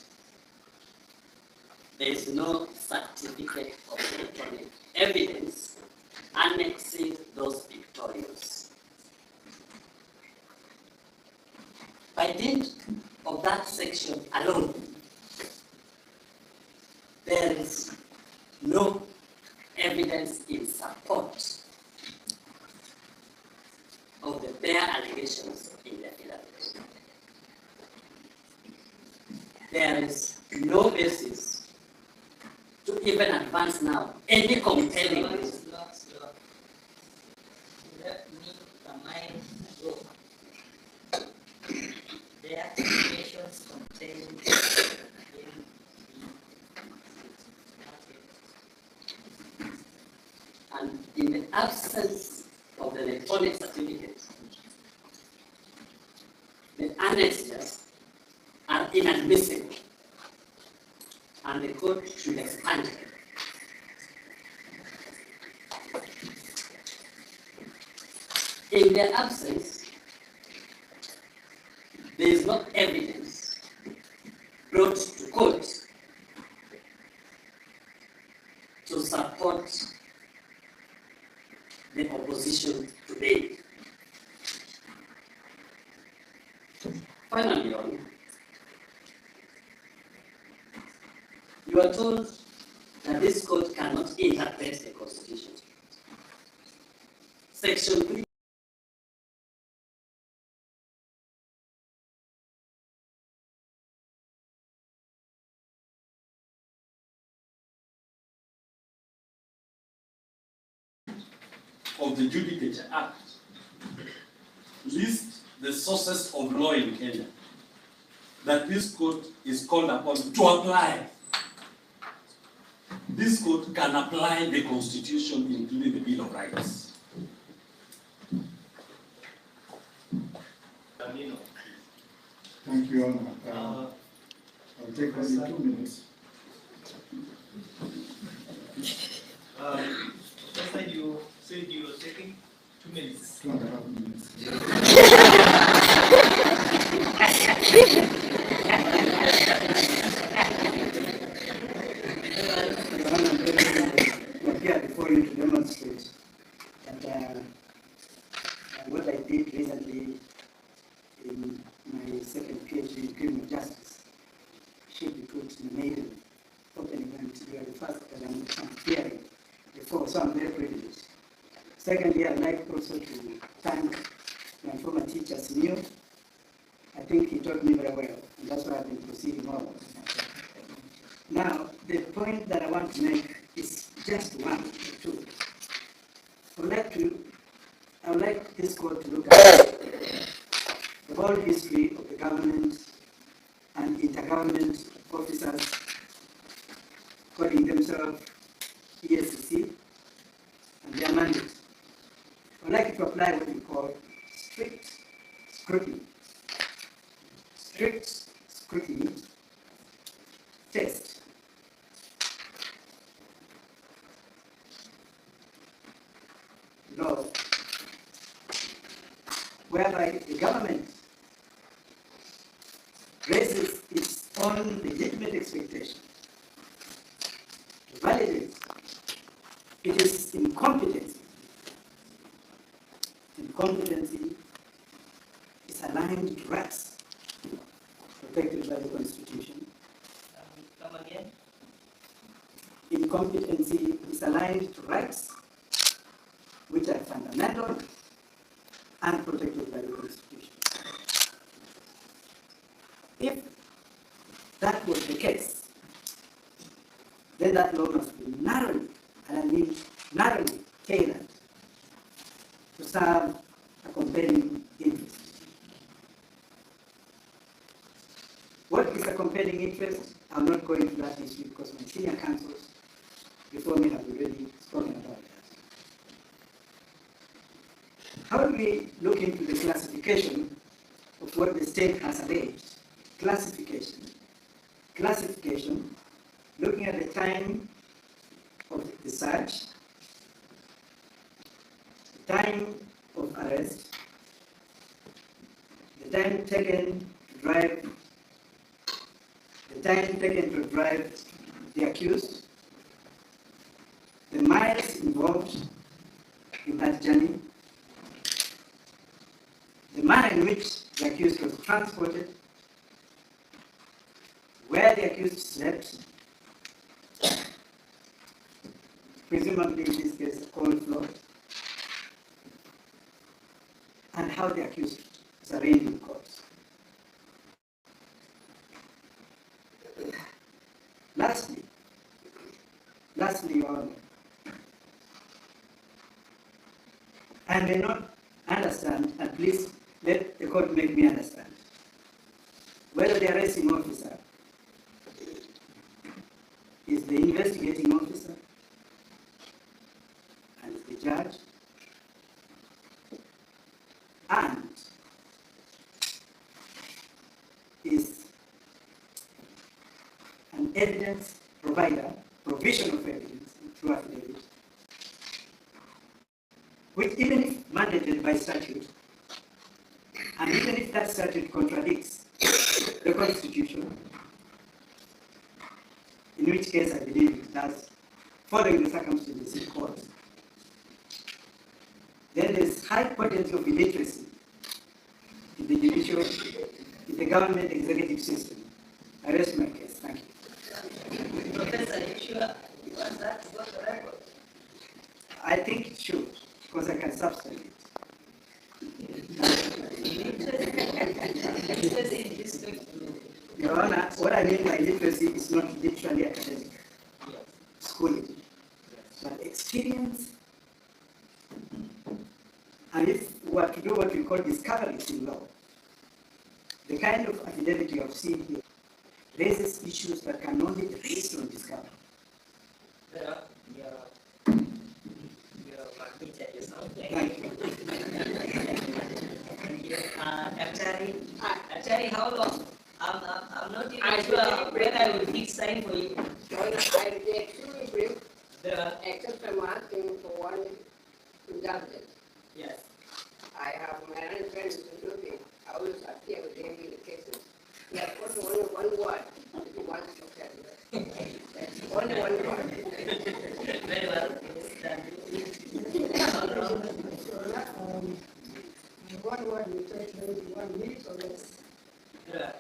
There is no certificate of electronic evidence annexing those pictorials. By dint of that section alone, there is no evidence in support of the bare allegations in the affidavit. There is no basis to even advance now any compelling reason. Slow. Let me remind you. The applications contained in And in the absence of the electronic certificate, the annexures are inadmissible and the court should expand them. In their absence, there is no evidence brought to court to support the opposition today. Finally, Your Honor, you are told that this court cannot interpret the Constitution. Section 3 of the Judicature Act lists the sources of law in Kenya that this court is called upon to apply. This court can apply the Constitution, including the Bill of Rights. Thank you, Your Honor. I'll take only 2 minutes. 2 minutes. 2.5 minutes. I'm here before you to demonstrate that what I did recently in my second PhD in criminal justice should be put in the maiden opening, and you are the first that I'm hearing before, so I'm very privileged. Secondly, I'd like also to thank my former teacher, Neil. I think he taught me very well, and that's why I've been proceeding on. Now, the point that I want to make is just one or two. I would like this court to look at the whole history of the government and intergovernment officers calling themselves ESCC and their mandate. I would like to apply what we call strict scrutiny. Strict scrutiny test. Law, whereby the government raises its own legitimate expectation to validate it is incompetency. Incompetency is aligned to rights protected by the Constitution. Come again? Incompetency is aligned to rights which are fundamental and protected by the Constitution. If that was the case, then that law must be narrowly, and I mean narrowly tailored to serve a compelling interest. What is a compelling interest? I'm not going to that issue because my senior counsels before me have already spoken about that. How do we look into the classification of what the state has alleged? Classification. Classification, looking at the time of the search, the time of arrest, the time taken to drive, the accused, the miles involved in that journey, the manner in which the accused was transported, where the accused slept, presumably in this case, a cold floor, and how the accused was arraigned in court. Lastly, Your Honor, I may not understand, and please let the court make me understand, whether the arresting officer is the investigating officer and the judge, and is an evidence provider, provision of evidence through affidavit, which even if mandated by statute, and even if that statute contradicts the Constitution, in which case I believe it does, following the circumstances in court, then there is high potency of illiteracy in the judicial, in the government executive system. I rest my case. Thank you. Professor, you sure you want that to go to record? I think it should, because I can substantiate it. Your Honor, what I mean by literacy is not literally academic schooling, but experience. And if we were to do what we call discoveries in law, the kind of affidavit you have seen here raises issues that can only be raised on discovery. Thank you. Actually, how long? I'm not even sure when I will fix time for you. I will be extremely brief, except I'm asking for one indulgence. Yes. I have my own friend in Nairobi. I always appear with him in the cases. He has only one word if he wants to tell you. Only one word. Very well. One word will take maybe 1 minute or less. Yeah.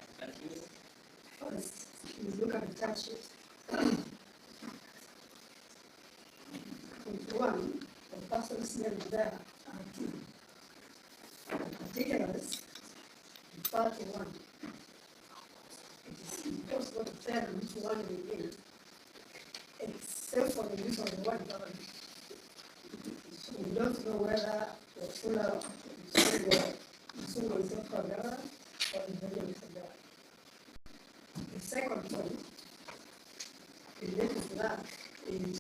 First, you look at the tax sheet. One, the person's name there are two. Particulars, part one. It is impossible to tell which one we need, except for the use of the word government. So we don't know whether the fuller is not government or the government is government. The second point related to that is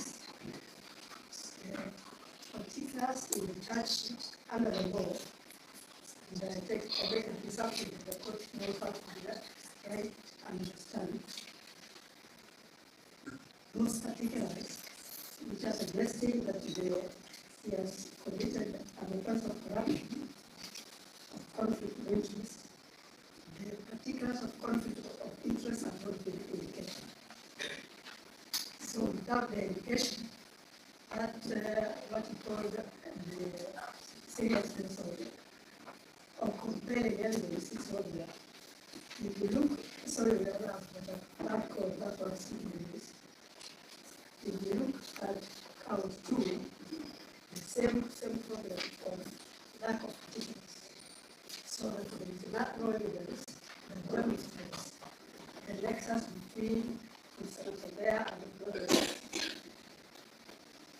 particulars in the charge sheet under the law. And I take this up to the court knows how to do that, right? Understand. Those particulars, which are suggesting that he has committed an offense of corruption, of conflict of interest. The particulars of conflict of interest have not been indicated. So without the indication, that what you call the seriousness of compelling evidence is not there. If you look, sorry, we don't have that code, that's what I'm is. If you look at count 2, the same problem of lack of particulars. So that there is not no evidence, the demonstrates the nexus between the there and the evidence.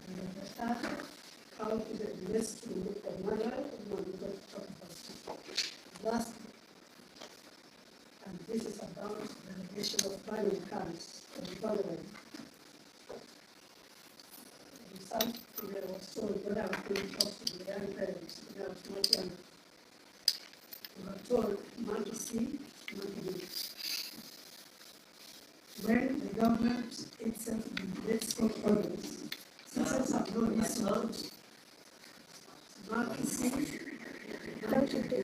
And the third count is a list to a manual, and one is going to talk about. Last, and this is about the relation of planning cards and following. Some people was told when I was being talked to the young parents, when I was much younger, we were told monkey see, monkey do. When the government itself lets court orders, citizens have no resource. Monkey see, monkey do.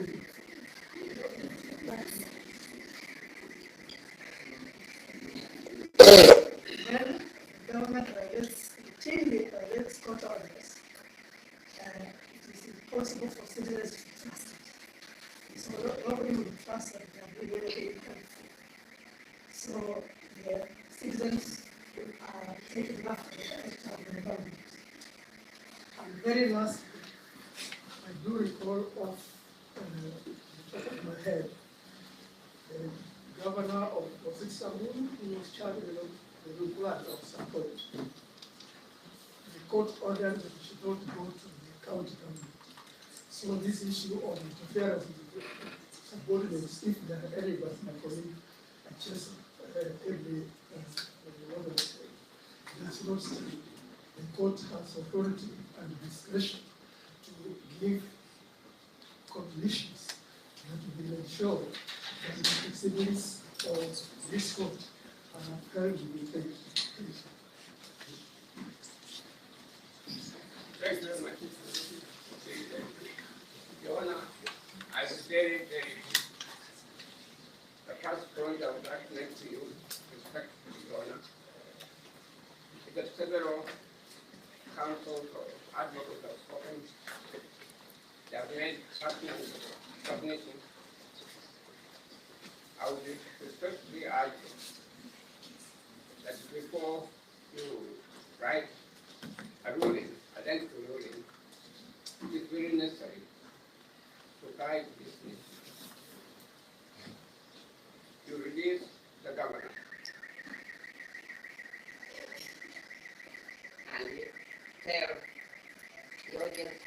When the government violates court orders, it is impossible for citizens to trust it. So nobody will trust that they are doing anything in the country. So the citizens are taking after the action of the government. And very lastly, I do recall off the top of my head, the governor of Istanbul, who was charged with the blood of support. The court ordered that he should not go to the county government. So this issue of interference with subordinates, if there are any, but my colleague, just every that's not true. The court has authority and discretion to give conditions that will ensure that the proceedings of this court are held in the Thank you very much. Your Honor, I was very, the first point I would like to make to you, respectfully, Your Honor, is that several counsels or advocates have spoken. They have made submissions. I would respectfully urge that before you write a ruling, identical ruling, it is very necessary to guide this issue. You release the governor and you tell the audience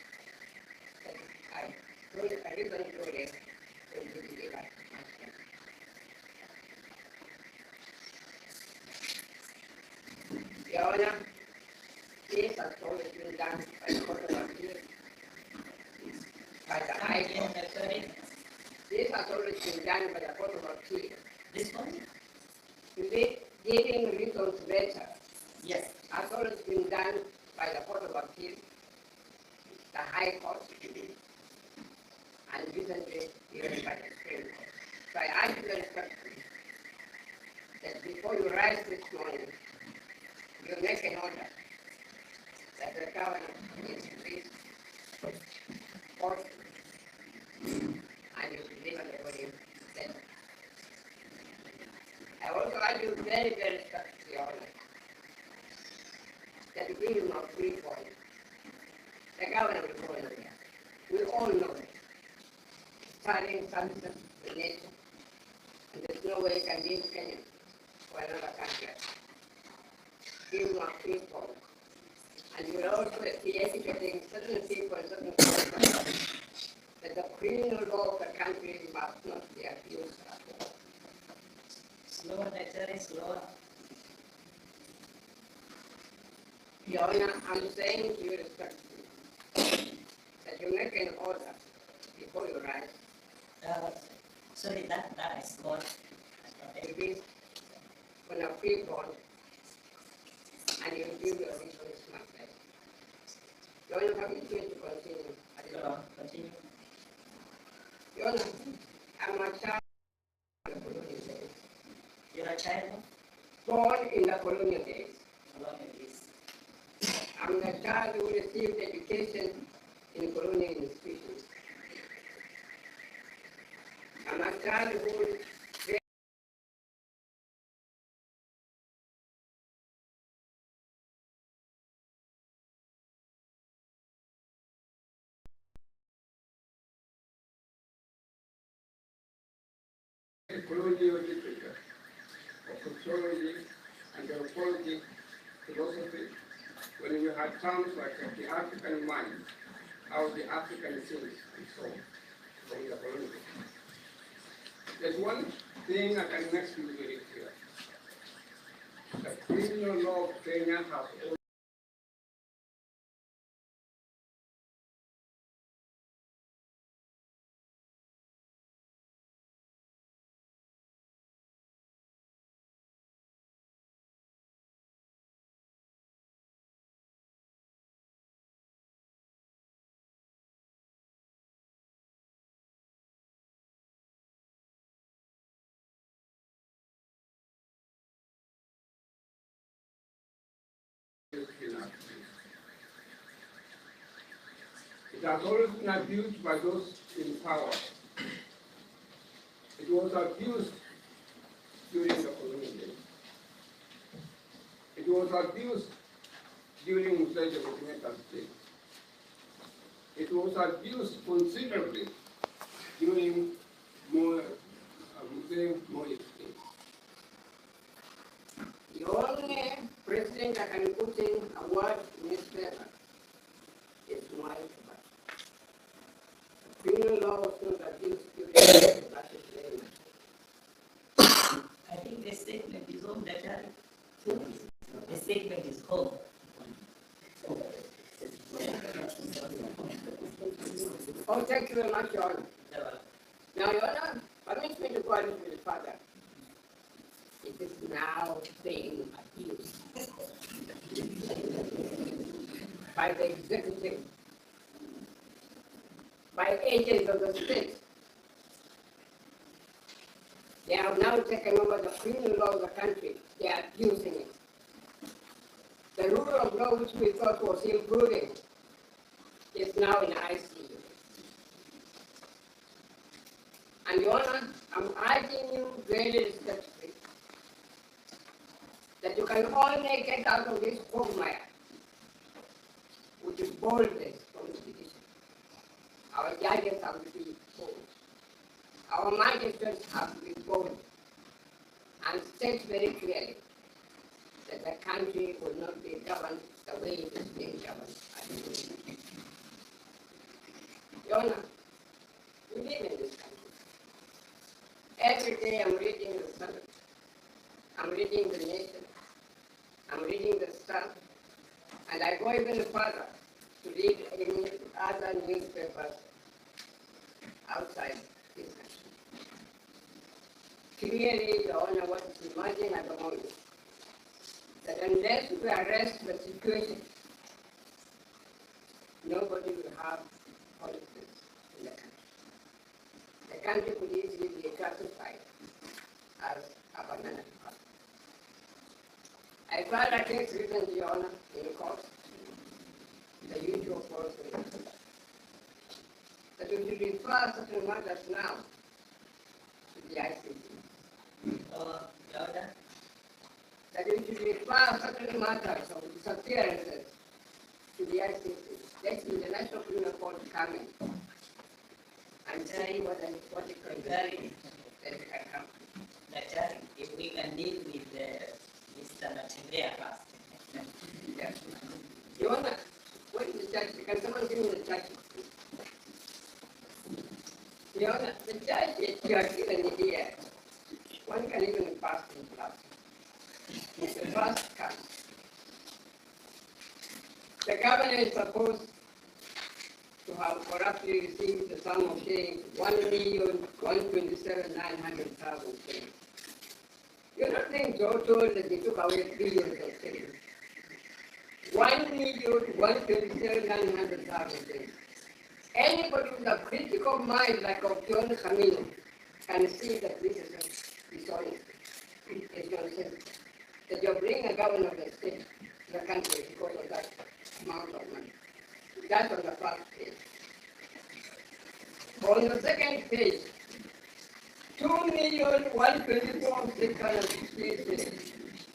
that I read the ruling in the debate. Your Honor, this has always been done by the Court of Appeal, by the High Court. This has always been done by the Court of Appeal. This one? Giving reasons later. Yes. Has always been done by the Court of Appeal. the High Court, and recently even by the Supreme Court. So I ask you very respectfully that before you rise this morning, you make an order that the governor is released forcefully, and you deliver the body dead. I also ask you very, very respectfully, Your Honor, that we will not free for you. The governor will go in there. We all know it. Starting something, the nation, and there's no way it can be in Kenya or another country. We will not free for you. And you will also be educating certain people and certain people that the criminal law of the country must not be abused at all. Slow, actually slow. Your Honor, I'm saying to you respectfully that you make an order before you rise. Sorry, that is God. It is when a free born and you give your reasons myself. Your Honor, have you going to continue? Continue. Your Honor, I'm a child of the colonial days. You're a child? Born in the colonial days. Colonial days. I'm a child who received education in colonial institutions. I'm a child who colonial literature, of sociology, anthropology, philosophy, when you had terms like the African mind, how the African thinks, and so on, from the colonial. There's one thing I can make you very clear. The criminal law of Kenya has always It has always been abused by those in power. It was abused during the colonial days. It was abused during the regimental state. It was abused considerably during more state. The only president that can put in a word in his favor is my criminal law was not abused during that is I think the statement is home, actually. The statement is home. Oh, thank you very much, Your Honor. Now, Your Honor, permit me to go a little bit further. It is now being abused by the executive, by agents of the state. They have now taken over the criminal law of the country. They are abusing it. The rule of law which we thought was improving is now in ICU. And Your Honor, I'm urging you very respectfully that you can only get out of this quagmire, which is boldness from the petition. Our judges have to be bold. Our magistrates have to be bold and state very clearly that the country will not be governed the way it is being governed at the moment. Your Honor, we live in this country. Every day I'm reading the Senate, I'm reading the Nation, I'm reading the Star, and I go even further to read in other newspapers outside this country. Clearly, Your Honor, what is emerging at the moment, that unless we arrest the situation, nobody will have have policies in the country. The country could easily be classified as a banana republic. I filed a case recently, Your Honor, in court, the usual process, that we should refer certain matters now to the ICC. That we should refer certain matters of disappearances to the ICC. Let the International Criminal Court come in and say what it can vary that it can come. If we can deal with Mr. NATEMBEYA first. Yes. Your Honor, what is the judge? Can someone give me the judge? Your Honor, the judge, you are given here. One can even pass in class. It's the first case. The governor is supposed to have corruptly received the sum of shillings 1,127,900,000 shillings. You're not being so told that they took away billions of shillings. 1,127,900,000 shillings. Anybody with a critical mind like of John Camino can see that this is dishonest. It's nonsense. That you're bringing a governor of the state to the country because of that amount of money. That's on the first page. On the second page, 2,124,668.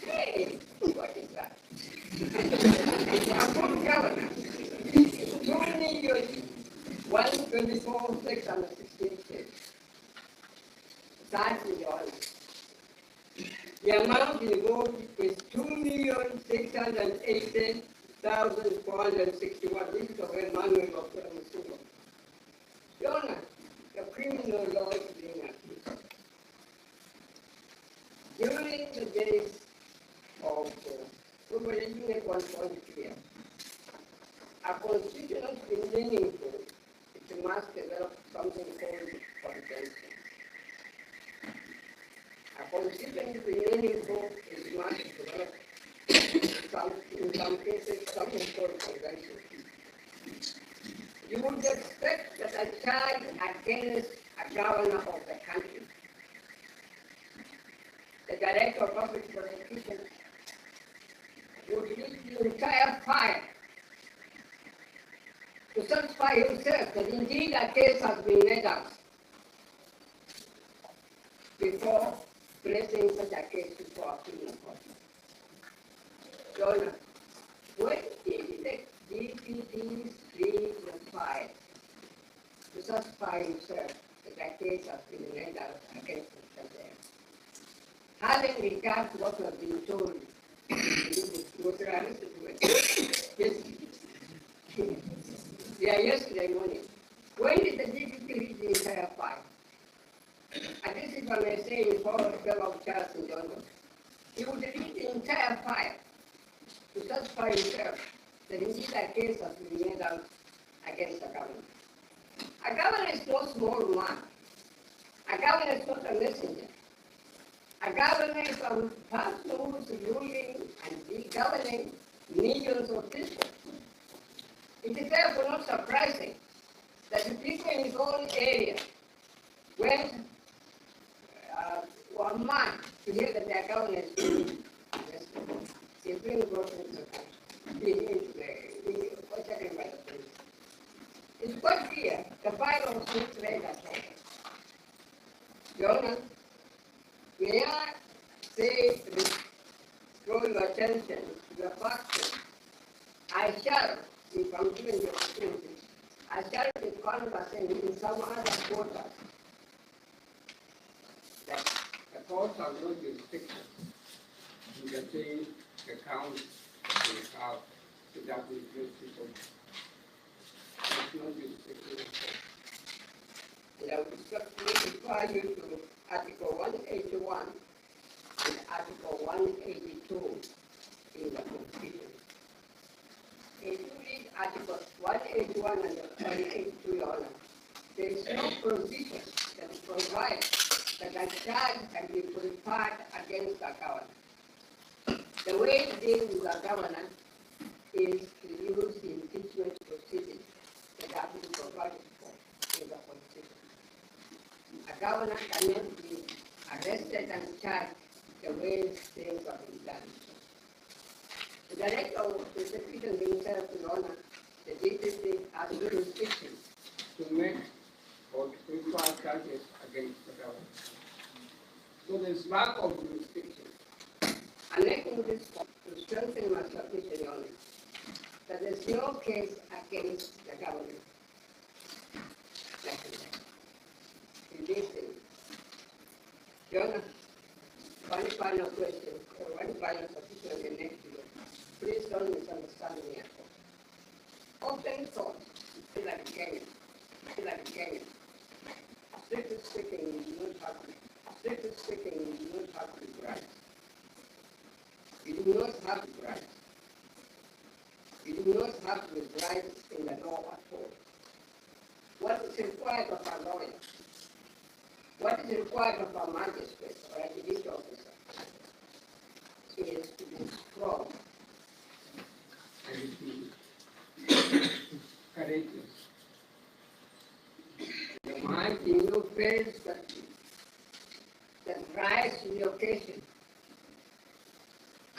Hey, what is that? It's a full governor. 2,124,668. That's the honor. The amount involved is 2,680,461. This is the manual of the MUCIU. Your Honor, the criminal law is being applied. During the days of we were living at one point here, a constitution has been meaningful. It must develop something called consensus. A constitution is meaningful, it must develop in some cases something called consensus. You would expect that a charge against a governor of the country, the director of public prosecution, would lead the entire file to satisfy himself that indeed a case has been made out before placing such a case before a criminal court. Your Honor, when did the DPDs read the file to satisfy himself that a case has been made out against Mr. There? Having regard to what was being told, was arrested yesterday morning. When did the DPP read the entire file? And this is what I say in forward of Charles and John. He would read the entire file to satisfy himself that indeed a case has been made out against the government. A governor is no small man. A governor is not a messenger. A governor is a person who is ruling and governing millions of people. It is therefore not surprising that the people in his own area went one man to hear that their governor is being arrested. He's being brought into the country, taken by the police. It's quite clear the file was not read at all. Your Honor, may I say, draw your attention to the fact that I shall, if I'm given the opportunity, I shall be conversing in some other quarters that the courts have no jurisdiction to contain the count that they have to that with those people. There's no jurisdiction. And I would just refer you to Article 181 and Article 182 in the Constitution. If you read Articles 181 and 182, Your Honor, there is no provision that provides that a charge can be preferred against a governor. The way to deal with a governor is to use the impeachment proceedings that have governor cannot be arrested and charged the way things have been done. The director of the execution himself, Your Honor, the DPP has no restrictions to make or to file charges against the government. So there's lack of jurisdiction. I'm making this point to strengthen my submission, Your Honor, that there's no case against the government. Listen, Your Honor, one final question or one final submission in the next year. Please don't misunderstand me at all. Often thought, like Kenyan, strictly speaking, you do not have to. Strictly speaking, you do not have to bribe. You do not have to bribe. You do not have to bribe in the law at all. What is required of a lawyer? What is required of a magistrate or a judicial officer is to be strong and to be courageous. The mind in you face that rise to the occasion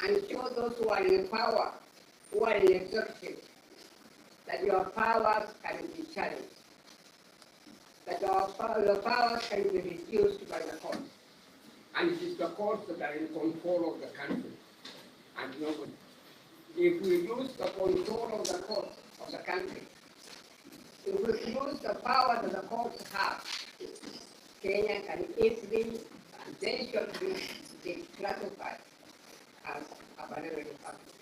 and show those who are in power, who are in executive, that your powers can be challenged, that your powers can be reduced by the courts. And it is the courts that are in control of the country, and nobody. If we lose the control of the courts of the country, if we lose the power that the courts have, Kenya can easily and then should be classified as a banana republic.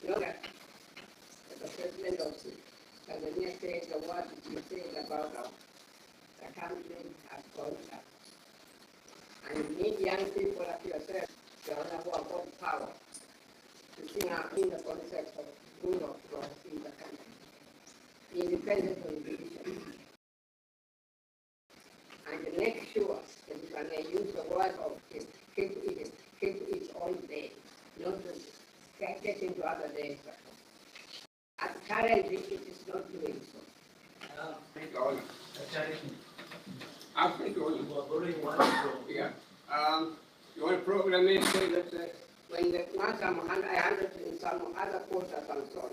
You know that the president of Tanzania said the word you said about the country has gone down. And you need young people like yourself, the other who have got power, to think in the concept of rule of law in the country, independent of division, and make sure that you can use the word of keep its own day, not to get into other days. At currently, it is not doing so. Thank you all. Thank you all. Yeah. Your program may say that when the once I handed in some other quotas and so on.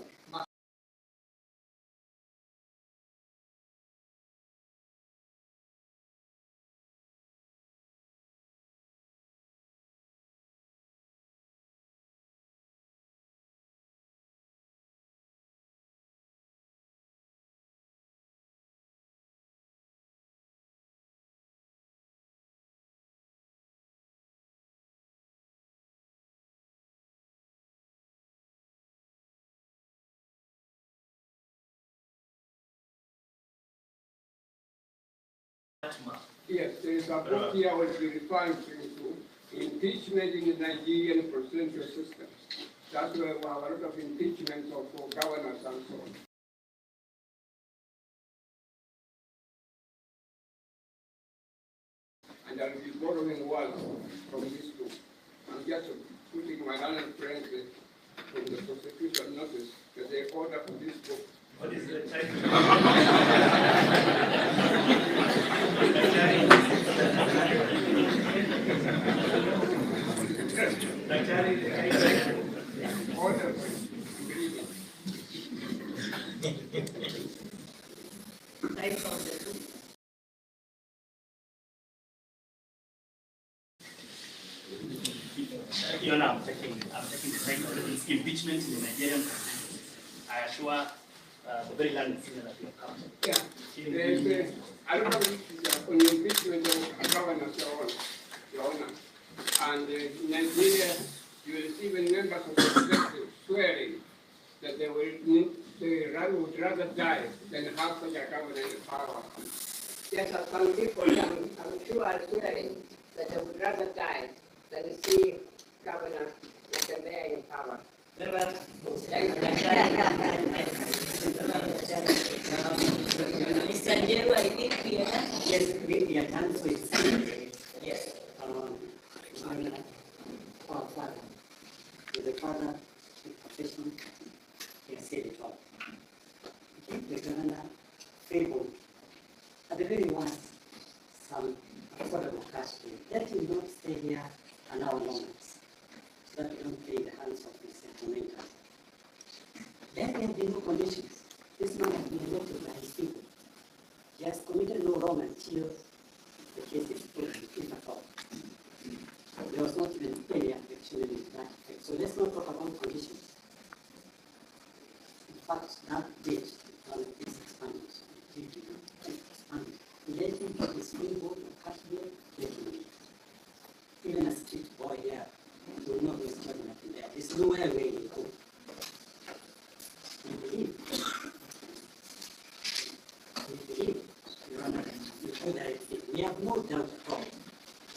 Yes, there is a book here I was referring to impeachment in the Nigerian presidential system. That's where we have a lot of impeachments of governors and so on. And I will be borrowing words from this book. I'm just putting my learned friends from the prosecution notice that they order for this book. What is the title? Order. You know, I'm taking the title of this impeachment in the Nigerian presidency. I assure the very learned senior that you have come. Yeah. I don't know if it's on the impeachment of governors, Your Honor. And in Nigeria, you will see when members of the executive swearing that they would rather die than have such a government in power. Yes, some people, I'm sure, are swearing that they would rather die than see Governor NATEMBEYA in power. Mr. Njeru, I think we are done with yes. Our father. The father, the profession, he has said it all. If the governor fabled at the very worst, some affordable cash pay. Let him not stay here an hour longer, so that we don't play the hands of his tormentors. Then there have been no conditions. This man has been elected by his people. He has committed no wrong until the case is proven, if at all. There was not even any affection in that effect. So let's not talk about conditions. In fact, that date is expanded. Let him put his finger on Kashmir, let him leave. Even a street boy here will not waste judgment up in there. There's nowhere where he go. We believe. We believe. Your Honor, you show that we have no doubt at all.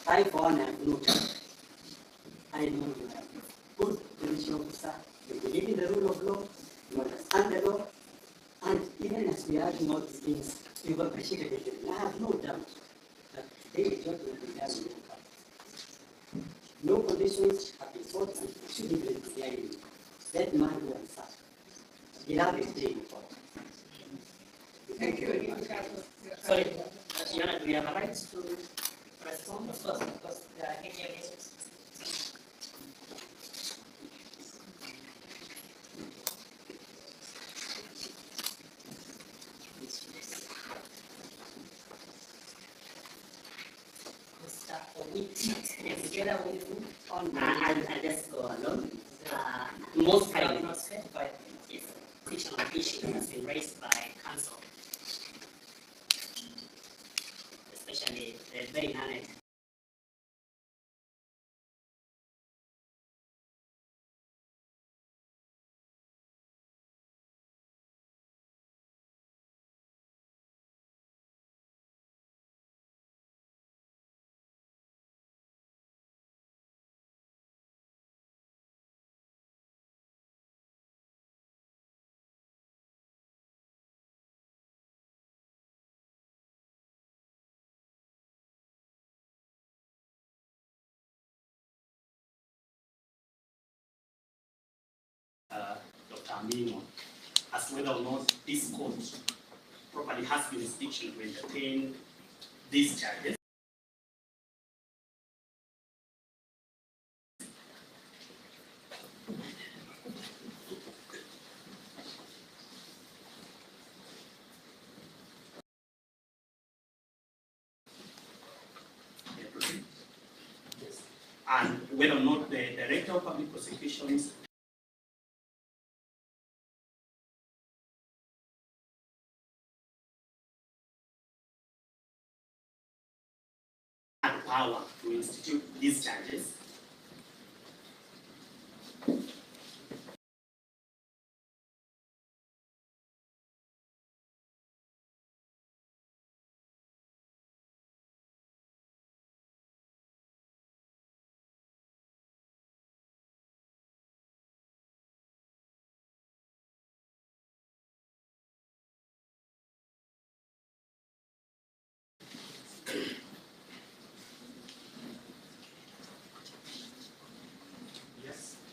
I, for one, have no doubt. I know you are a good judicial officer. You believe in the rule of law. You understand the law. And even as we are doing all these things, you've appreciated it. I have no doubt that today the judgment will be there will come. No conditions have been sought and should even be there. That man who answered. He'll have his day before. Thank you very much. Sorry, Your Honor, do we have a right to respond? Of course, there are any cases. Together with you on I'll just go alone. Most probably not specified is a constitutional issue that has been raised by counsel, especially the very learned Dr. Amino, as to whether or not this court properly has jurisdiction to entertain these charges. And whether or not the Director of Public Prosecutions had power to institute these charges.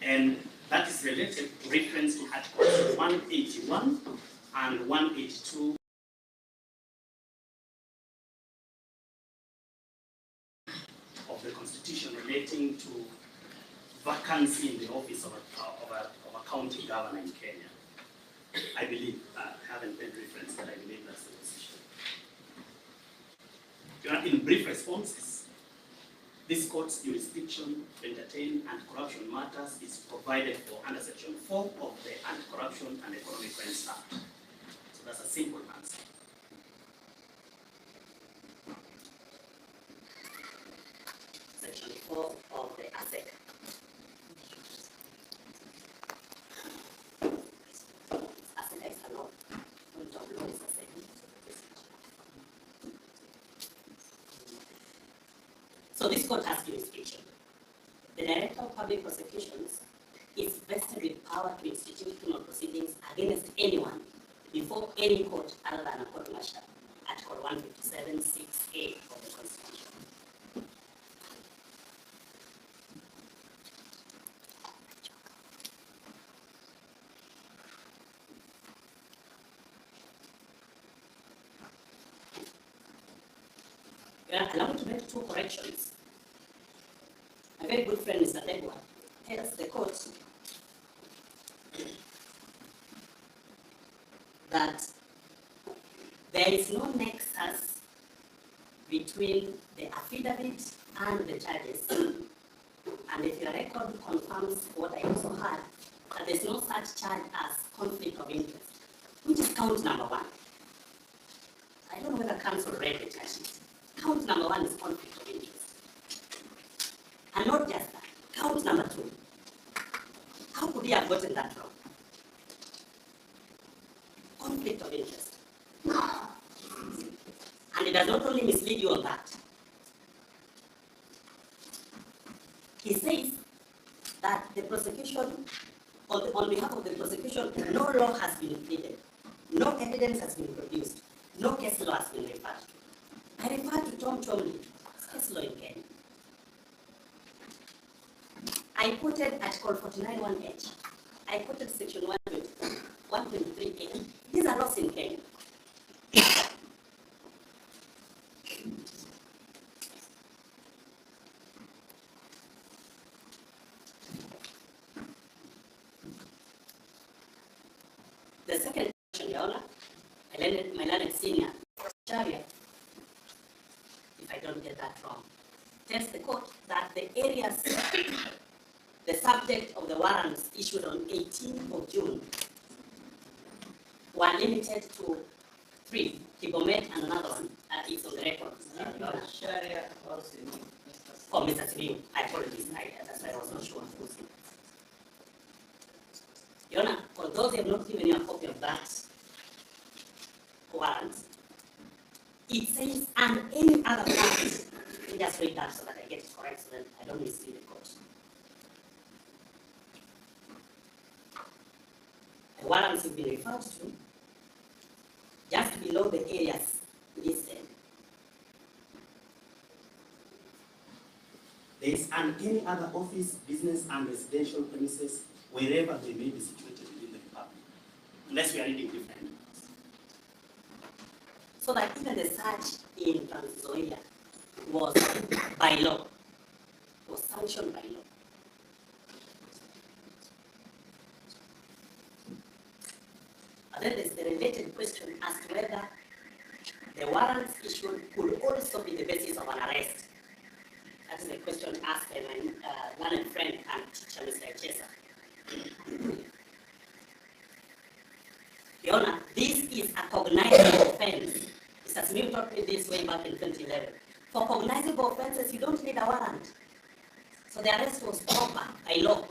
And that is related to reference to Articles 181 and 182 of the Constitution relating to vacancy in the office of a county governor in Kenya. I believe, I haven't made reference, but I believe that's the decision. In brief responses, this court's jurisdiction to entertain anti-corruption matters is provided for under Section 4 of the Anti-Corruption and Economic Crimes Act. So that's a simple answer. Section 4 of the ASEC. ASEC is a law. So this court has jurisdiction. The Director of Public Prosecutions is vested with power to institute criminal proceedings against anyone before any court other than a court martial, Article 157, 6A of the Constitution. allow me to make two corrections. My very good friend, Mr. Legwa, tells the court that there is no nexus between the affidavit and the charges. And if your record confirms what I also heard, that there's no such charge as conflict of interest, which is count number 1. I don't know whether council read the charge sheet. Count number 1 is conflict of interest. And not just that, count number 2. How could he have gotten that wrong? Conflict of interest. And it does not only mislead you on that. He says that the prosecution, on behalf of the prosecution, no law has been pleaded, no evidence has been produced, no case law has been referred to. I refer to Tom Chomley's case law in Kenya. I quoted Article 49(1)H. I quoted Section 123(a). These are laws in Kenya. The second question, Your Honor, my learned senior, Sharia, if I don't get that wrong, tells the court that the areas, the subject of the warrants issued on 18th of June were limited to 3, Kibomet and another one, it's on the record. Sharia also. Oh, Mr. Simiyu, I apologize, that's why I was not sure. Your Honor, for those who have not given you a copy of that warrant, it says, and any other warrant. Let me just read that so that I get it correct, so that I don't mislead the court. The warrants have been referred to just below the areas listed. There is an any other office, business, and residential premises wherever they may be situated within the Republic, unless we are reading different. So that even the search in Trans Nzoia was by law, was sanctioned by law. And then there's the related question as to whether the warrants issued could also be the basis of an arrest. That is a question asked by my learned friend and teacher, Mr. Chesa. Your Honor, this is a cognizable offense. Mr. Simiyu taught me this way back in 2011. For cognizable offenses, you don't need a warrant. So the arrest was proper by law.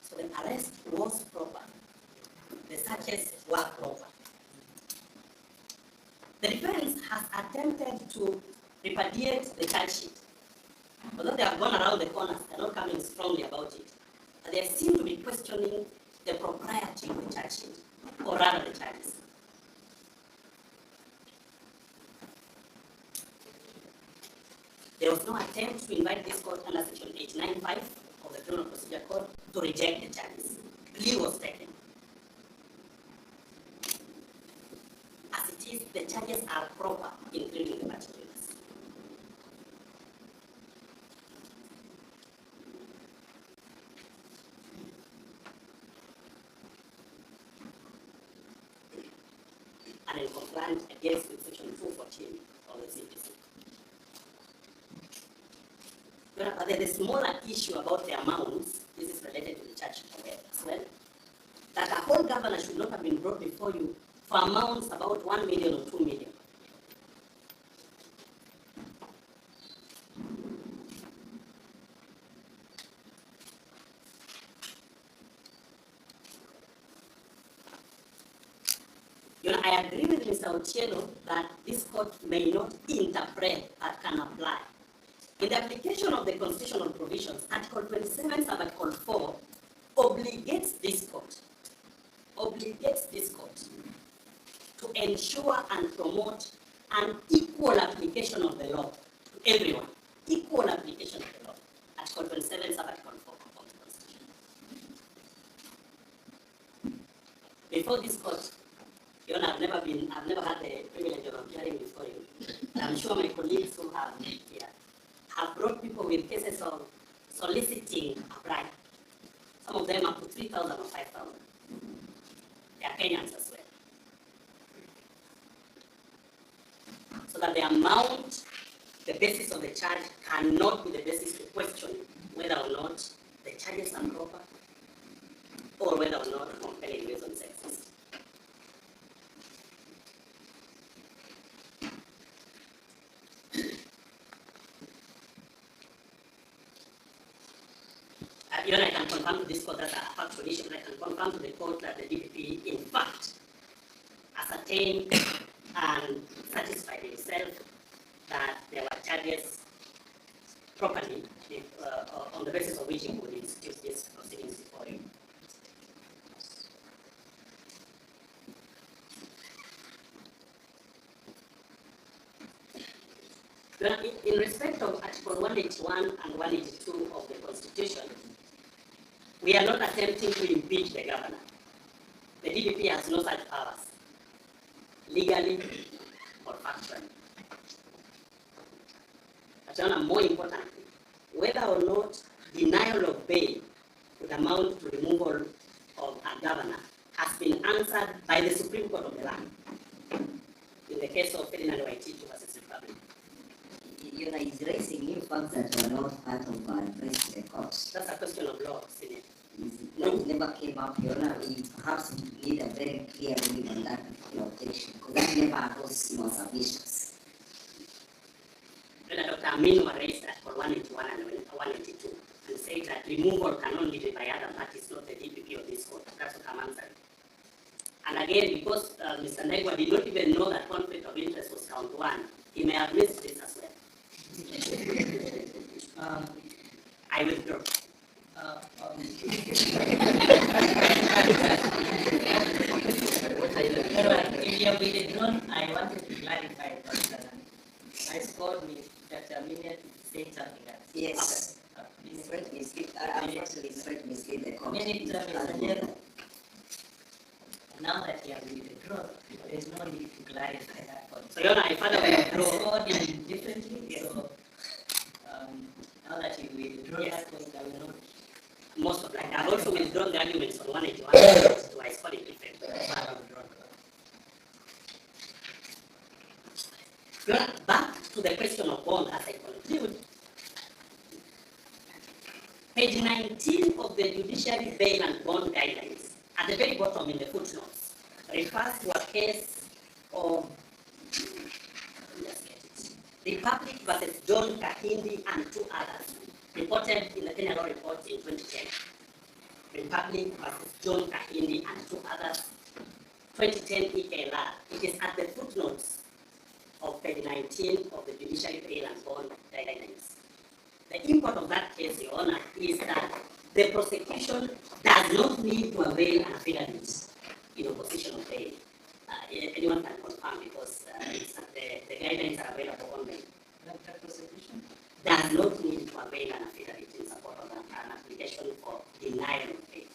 So the arrest was proper. The searches were proper. The defense has attempted to repudiate the charge sheet. Although they have gone around the corners, they're not coming strongly about it. But they seem to be questioning the propriety of the charge sheet, or rather the charges. There was no attempt to invite this court under Section 895 of the Criminal Procedure Code to reject the charges. Plea was taken. As it is, the charges are proper, including the particulars. And in compliance against with Section 214 of the CPC. But there is a smaller issue about the amounts. This is related to the charge as well. That a whole governor should not have been brought before you for amounts about 1 million or 2 million. You know, I agree with Mr. Ochieno that this court may not interpret but can apply. In the application of the constitutional provisions, Article 27, Article 4 obligates this court to ensure and promote an equal application of the law to everyone, equal application of the law. Article 27, sub-article 4 of the Constitution. Before this court, Your Honor, I've never had the privilege of appearing before you. But I'm sure my colleagues who have been here have brought people with cases of soliciting a bribe. Some of them up to 3,000 or 5,000. They are Kenyans as well. So that the amount, the basis of the charge cannot be the basis to question whether or not the charges are proper or whether or not compelling reasons exist. Even I can confirm to this court that a factual issue, but I can confirm to the court that the DPP, in fact, ascertained and satisfied himself that there were charges properly on the basis of which he would institute these proceedings before him. In respect of Article 181 and 182 of the Constitution, we are not attempting to impeach the governor. The DPP has no such powers, legally or factually. But more importantly, whether or not denial of bail would amount to removal of a governor has been answered by the Supreme Court of the land in the case of Ferdinand Waititu versus Republic. You know, he's raising new facts that were not part of our address to the court. That's a question of law, Senate. No, it never came up, Your Honor. We perhaps need a very clear ruling on that particular objection, because that never arose in our submissions. Dr. Aminu raised Article 181 and 182 and said that removal can only be by other parties, not the DPP or this court. That's what I'm answering. And again, because Mr. Negwa did not even know that conflict of interest was count one, he may have missed this as well. I withdraw. If you have withdrawn, I wanted to clarify that I scored with Dr. Amelia to say something else. Yes. He's trying to mislead the court. Now that you have withdrawn, there is no need to clarify that point. So, Your Honor, I further withdraw differently. Yes. So, now that you withdraw that point, I will not. Most of that. I've also withdrawn the arguments on 181, so I scored it different. Back to the question of bond as I conclude. Page 19 of the Judiciary Bail and Bond Guidelines, at the very bottom in the footnotes, refers to a case of Republic versus John Kahindi and two others, reported in the Kenya Law Report in 2010. Republic versus John Kahindi and two others, 2010 EKLR. It is at the footnotes of page 19 of the Judiciary Bail and Bond Guidelines. The import of that case, Your Honor, is that the prosecution does not need to avail an affidavit in opposition of bail. Anyone can confirm because the guidelines are available online. The prosecution does not need to avail an affidavit in support of an application for denial of bail.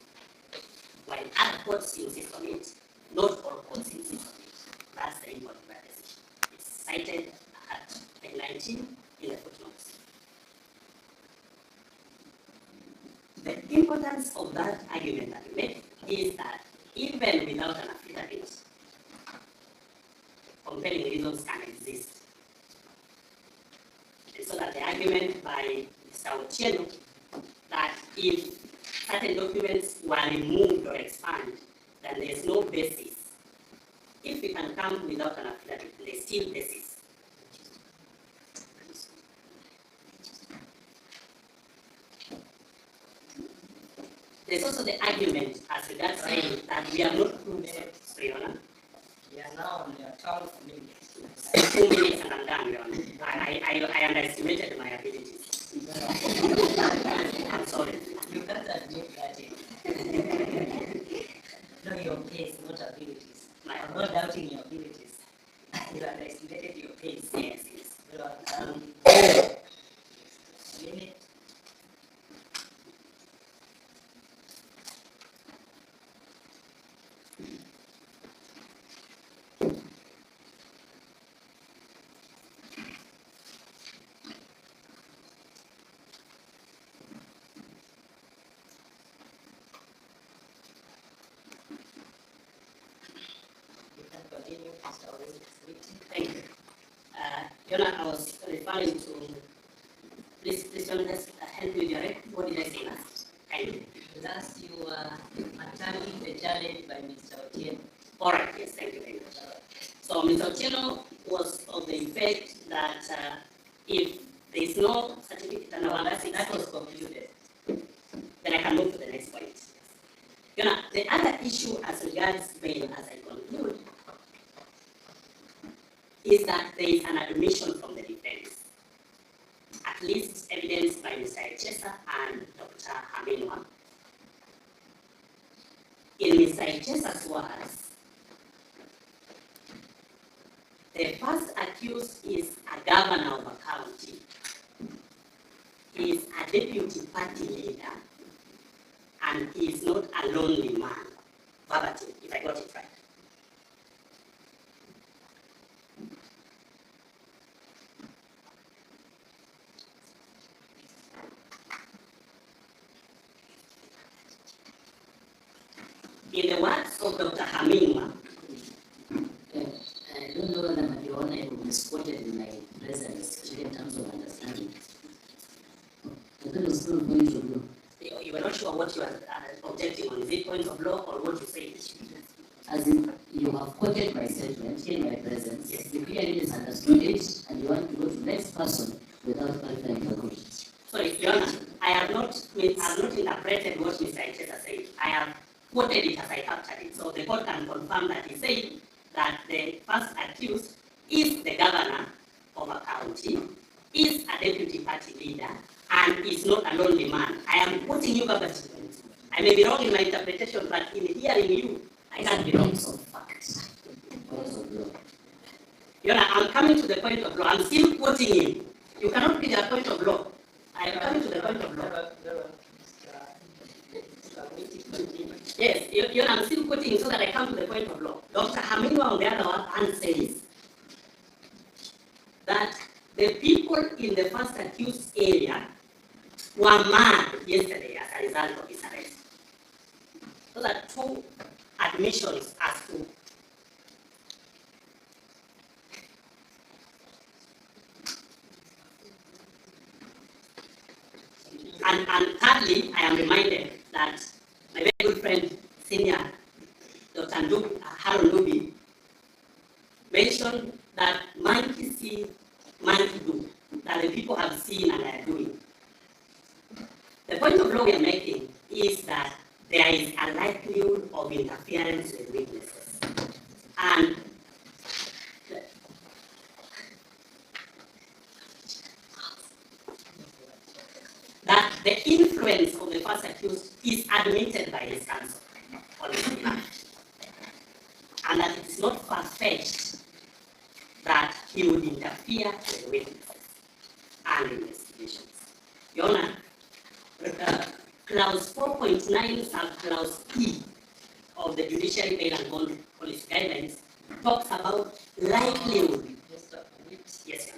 While other courts insist on it, not all courts insist on it. That's the import of that decision. It's cited at page 19 in the footnotes. The importance of that argument that you make is that even without an affidavit, compelling reasons can exist. And so that the argument by Mr. Otieno that if certain documents were removed or expanded, then there is no basis. If we can come without an affidavit, there is still basis. There's also the argument as regards saying that we are not proved. Sorry, Your Honor. We are now on your 12 minutes. 2 minutes and I'm done, Your Honor. I underestimated my abilities. I'm sorry. You can't admit that. No, your case, not abilities. I'm not doubting your abilities. You underestimated your case. Yes, yes. Thank you. Yona, I was referring to, please just help me direct. What did I say last? Kindly. Last you were attacking the challenge by Mr. Otieno. All right, yes, thank you very much. So Mr. Otieno was of the effect that if there is no certificate and that was concluded, then I can move to the next point. You know, the other issue as regards bail, as I conclude, is that there is an admission from the defense, at least evidenced by Mr. Echesa and Dr. Haminwa. In Mr. Echesa's words, the first accused is a governor of a county, he is a deputy party leader, and he is not a lonely man. Verbatim, if I got it right. In the words of Dr. Haminwa, I don't know whether Your Honor will misquoted in my presence, especially in terms of understanding. I thought it was still points of law. You were not sure what you are objecting on. Is it points of law or what you say? As in, you have quoted my statement in my presence. Yes. You clearly misunderstood it, and you want to go to the next person without clarifying the question. Sorry, Your Honor, I have not interpreted what Mr. Echesa said. I have quoted it as I captured it. So the court can confirm that he said that the first accused is the governor of a county, is a deputy party leader, and is not a lonely man. I am quoting you verbatim. I may be wrong in my interpretation, but in hearing you, I can't be wrong. Of facts. Points of law. Your Honor, I'm coming to the point of law. I'm still quoting him. You cannot be the point of law. I am coming to the point of law. Yes, Your Honor, I'm still quoting him so that I come to the point of law. Dr. Haminwa, on the other hand, says that the people in the first accused area were mad yesterday as a result of his arrest. Those are two admissions as to and thirdly, I am reminded that my very good friend, senior Dr. Harold Nubi, mentioned that monkey see, monkey do, that the people have seen and are doing. The point of law we are making is that there is a likelihood of interference with witnesses. And that the influence of the first accused is admitted by his counsel on his behalf. And that it is not far-fetched that he would interfere with witnesses and investigations. Your Honor, Clause 4.9 sub-clause E of the Judiciary Bail and Bond Policy Guidelines talks about likelihood. Yes, sir.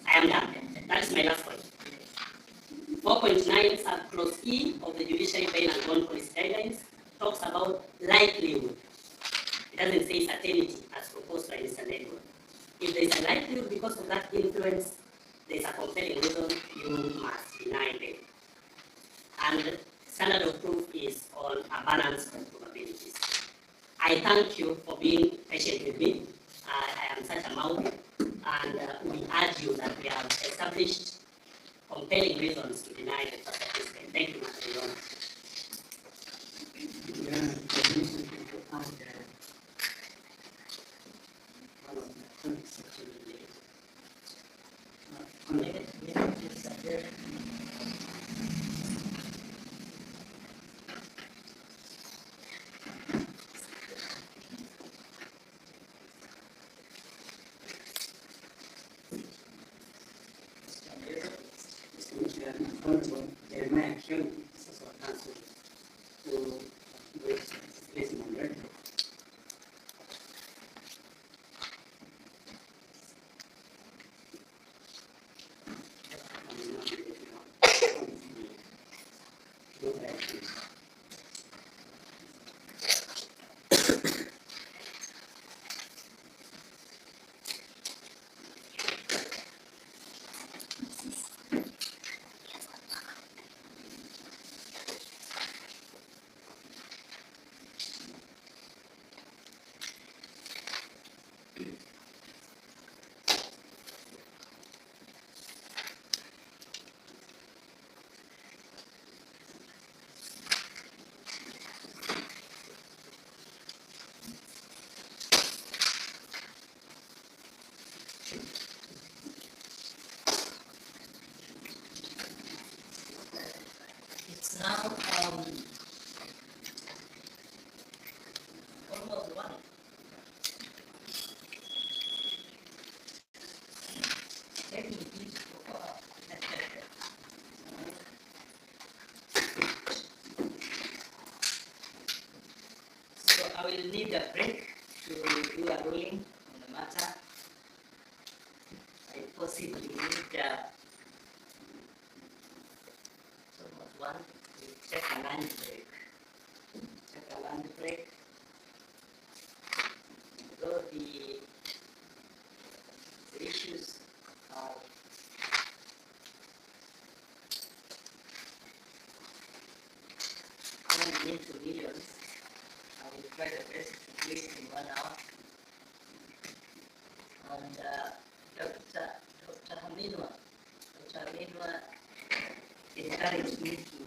I am done. That is my last point. 4.9 sub-clause E of the Judiciary Bail and Bond Policy Guidelines talks about likelihood. It doesn't say certainty as proposed by Mr. Nedwood. If there is a likelihood because of that influence, there is a compelling reason you must deny bail. And standard of proof is on a balance of probabilities. I thank you for being patient with me. I am such a mouth, and we urge you that we have established compelling reasons to deny the first accused. Thank you, Mr. Your Honor. Almost one. Let me please go up. So I will need a break to do a ruling on the matter. I possibly need almost one. We'll take a lunch break. Take a lunch break. Though the issues are coming into millions, I will try the best to do it in 1 hour. And Dr. Hamidwa encouraged me to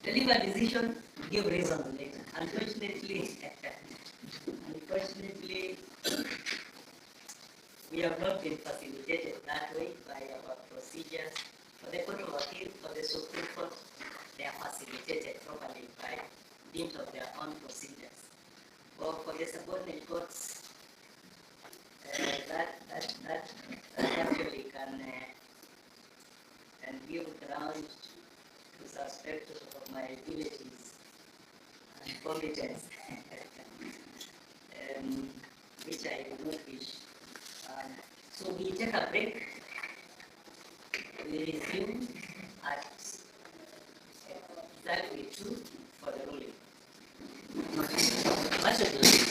deliver a decision, give reasons later. Unfortunately, we have not been facilitated that way by our procedures. For the Court of Appeal, for the Supreme Court, they are facilitated properly by dint of their own procedures. But for the subordinate courts, that actually can give ground to suspect of my abilities and competence, which I do not wish. So we take a break. We resume at exactly 2 for the ruling. Much obliged.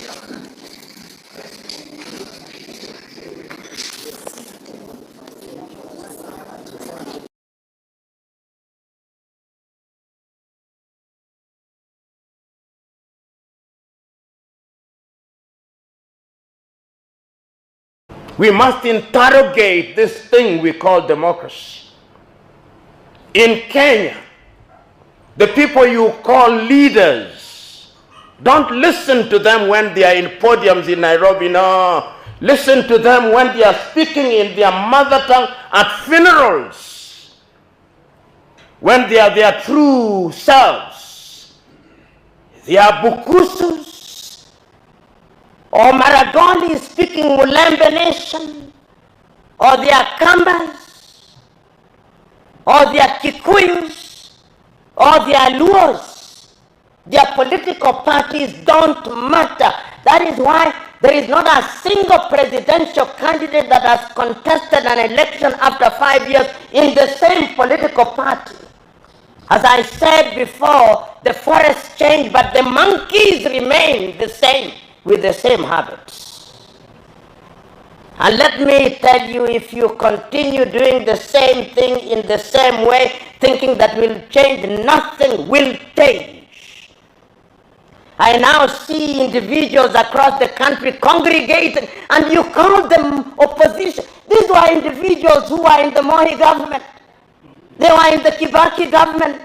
We must interrogate this thing we call democracy. In Kenya, the people you call leaders, don't listen to them when they are in podiums in Nairobi, no. Listen to them when they are speaking in their mother tongue at funerals, when they are their true selves. They are Bukusus, or Maragoli speaking Mulembe nation, or they are Kambas, or they are Kikuyus, or they are Luos. Their political parties don't matter. That is why there is not a single presidential candidate that has contested an election after 5 years in the same political party. As I said before, the forests change, but the monkeys remain the same with the same habits. And let me tell you, if you continue doing the same thing in the same way, thinking that will change, nothing will change. I now see individuals across the country congregating, and you call them opposition. These were individuals who were in the Moi government. They were in the Kibaki government.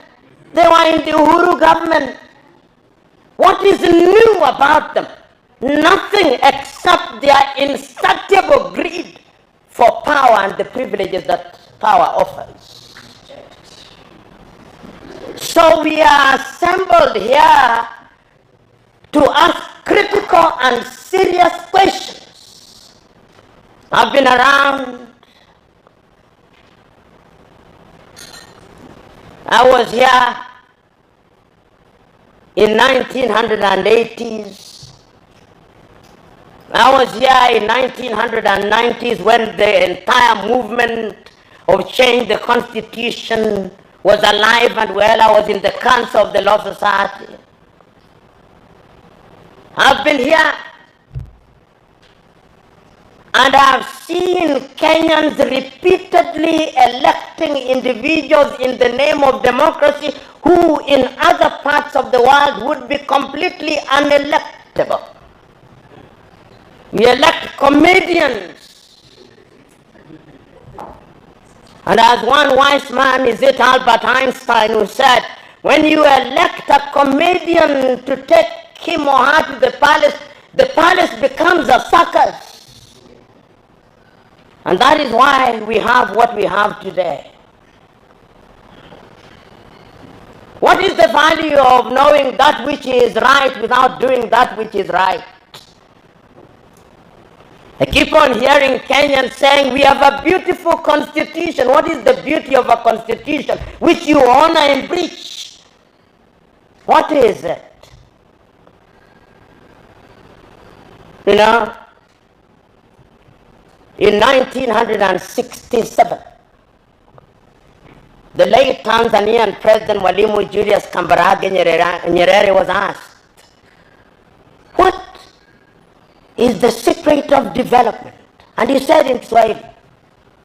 They were in the Uhuru government. What is new about them? Nothing except their insatiable greed for power and the privileges that power offers. So we are assembled here to ask critical and serious questions. I've been around. I was here in 1980s. I was here in 1990s when the entire movement of change the constitution was alive and well. I was in the Council of the Law Society. I've been here and I've seen Kenyans repeatedly electing individuals in the name of democracy who in other parts of the world would be completely unelectable. We elect comedians. And as one wise man, is it Albert Einstein, who said, when you elect a comedian to take him or her to the palace becomes a circus. And that is why we have what we have today. What is the value of knowing that which is right without doing that which is right? I keep on hearing Kenyans saying we have a beautiful constitution. What is the beauty of a constitution which you honor and breach? What is it? You know, in 1967, the late Tanzanian President Mwalimu Julius Kambarage Nyerere was asked, what is the secret of development? And he said in Swahili,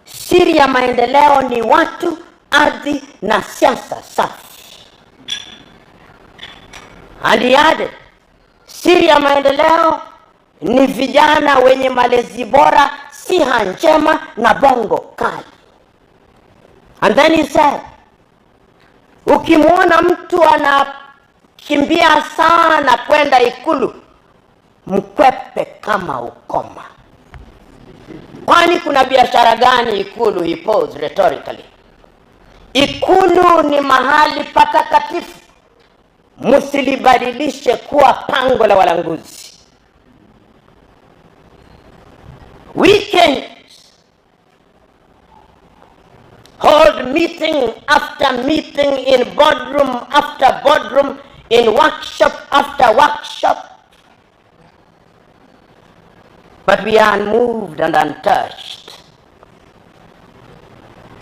siri ya maendeleo ni watu, ardhi na siasa safi. And he added, siri ya maendeleo ni vijana wenye malezi bora, siha njema na bongo kali. And then he said, ukimwona mtu anakimbia sana kwenda ikulu, mkwepe kama ukoma. Kwani kuna biashara gani ikulu? He posed rhetorically. Ikulu ni mahali patakatifu, msilibadilishe kuwa pango la walanguzi. We Kenyans hold meeting after meeting in boardroom after boardroom, in workshop after workshop, but we are unmoved and untouched.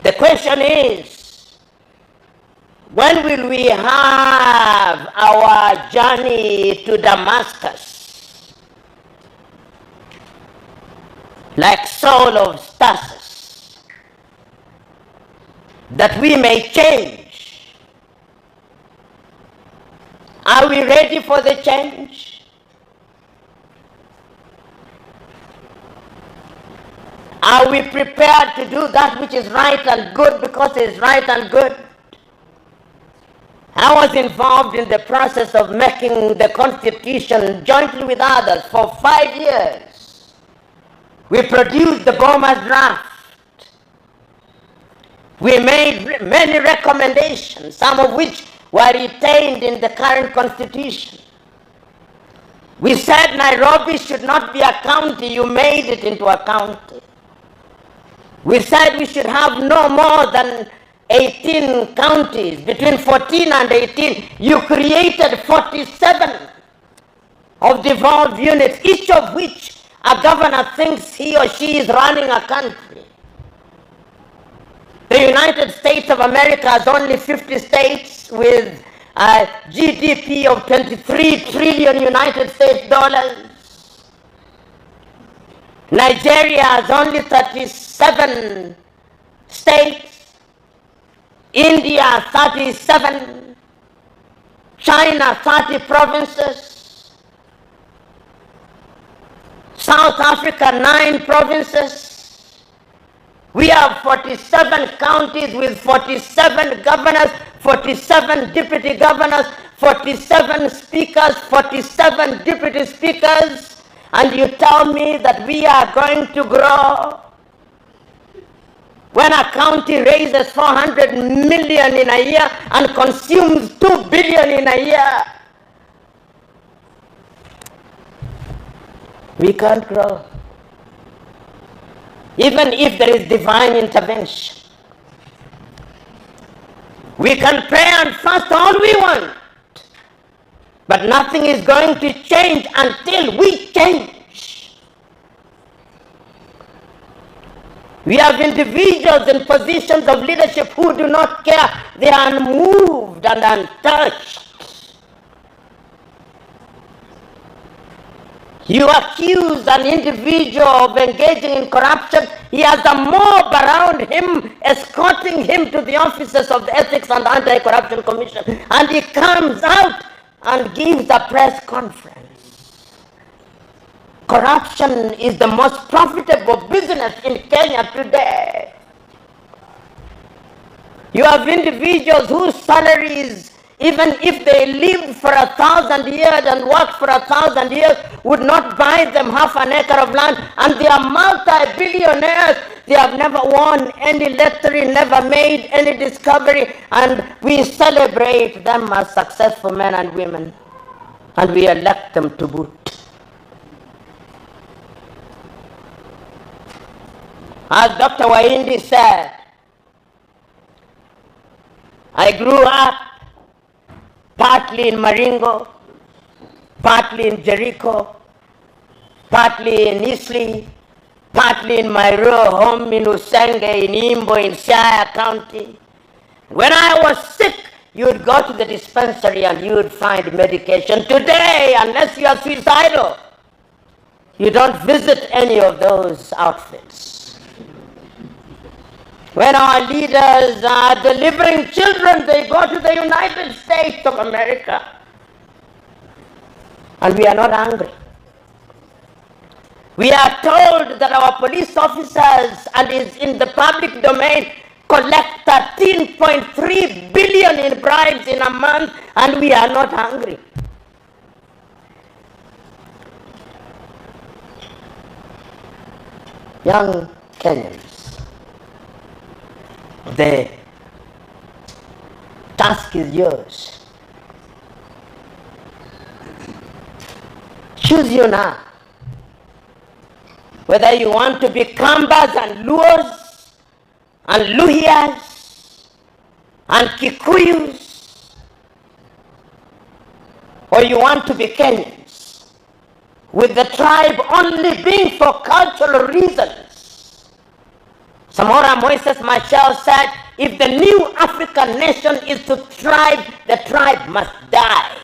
The question is, when will we have our journey to Damascus? Like Saul of Tarsus, that we may change. Are we ready for the change? Are we prepared to do that which is right and good because it is right and good? I was involved in the process of making the Constitution jointly with others for 5 years. We produced the Boma's draft. We made many recommendations, some of which were retained in the current Constitution. We said Nairobi should not be a county. You made it into a county. We said we should have no more than 18 counties. Between 14 and 18, you created 47 of devolved units, each of which a governor thinks he or she is running a country. The United States of America has only 50 states with a GDP of 23 trillion United States dollars. Nigeria has only 37 states. India 37. China 30 provinces. South Africa 9 provinces. We have 47 counties with 47 governors, 47 deputy governors, 47 speakers, 47 deputy speakers, and you tell me that we are going to grow? When a county raises 400 million in a year and consumes 2 billion in a year, we can't grow. Even if there is divine intervention. We can pray and fast all we want, but nothing is going to change until we change. We have individuals in positions of leadership who do not care. They are unmoved and untouched. You accuse an individual of engaging in corruption, he has a mob around him, escorting him to the offices of the Ethics and Anti-Corruption Commission, and he comes out and gives a press conference. Corruption is the most profitable business in Kenya today. You have individuals whose salaries even if they lived for 1,000 years and worked for 1,000 years, would not buy them half an acre of land. And they are multi-billionaires. They have never won any lottery, never made any discovery, and we celebrate them as successful men and women, and we elect them to boot. As Dr. Waindi said, I grew up partly in Maringo, partly in Jericho, partly in Eastleigh, partly in my rural home in Usenge, in Imbo, in Shire County. When I was sick, you would go to the dispensary and you would find medication. Today, unless you are suicidal, you don't visit any of those outfits. When our leaders are delivering children, they go to the United States of America. And we are not angry. We are told that our police officers, and is in the public domain, collect 13.3 billion in bribes in a month, and we are not hungry. Young Kenyans, the task is yours. Choose you now. Whether you want to be Kambas and Luos and Luhias and Kikuyus, or you want to be Kenyans, with the tribe only being for cultural reasons. Samora Moises Machel said, if the new African nation is to thrive, the tribe must die.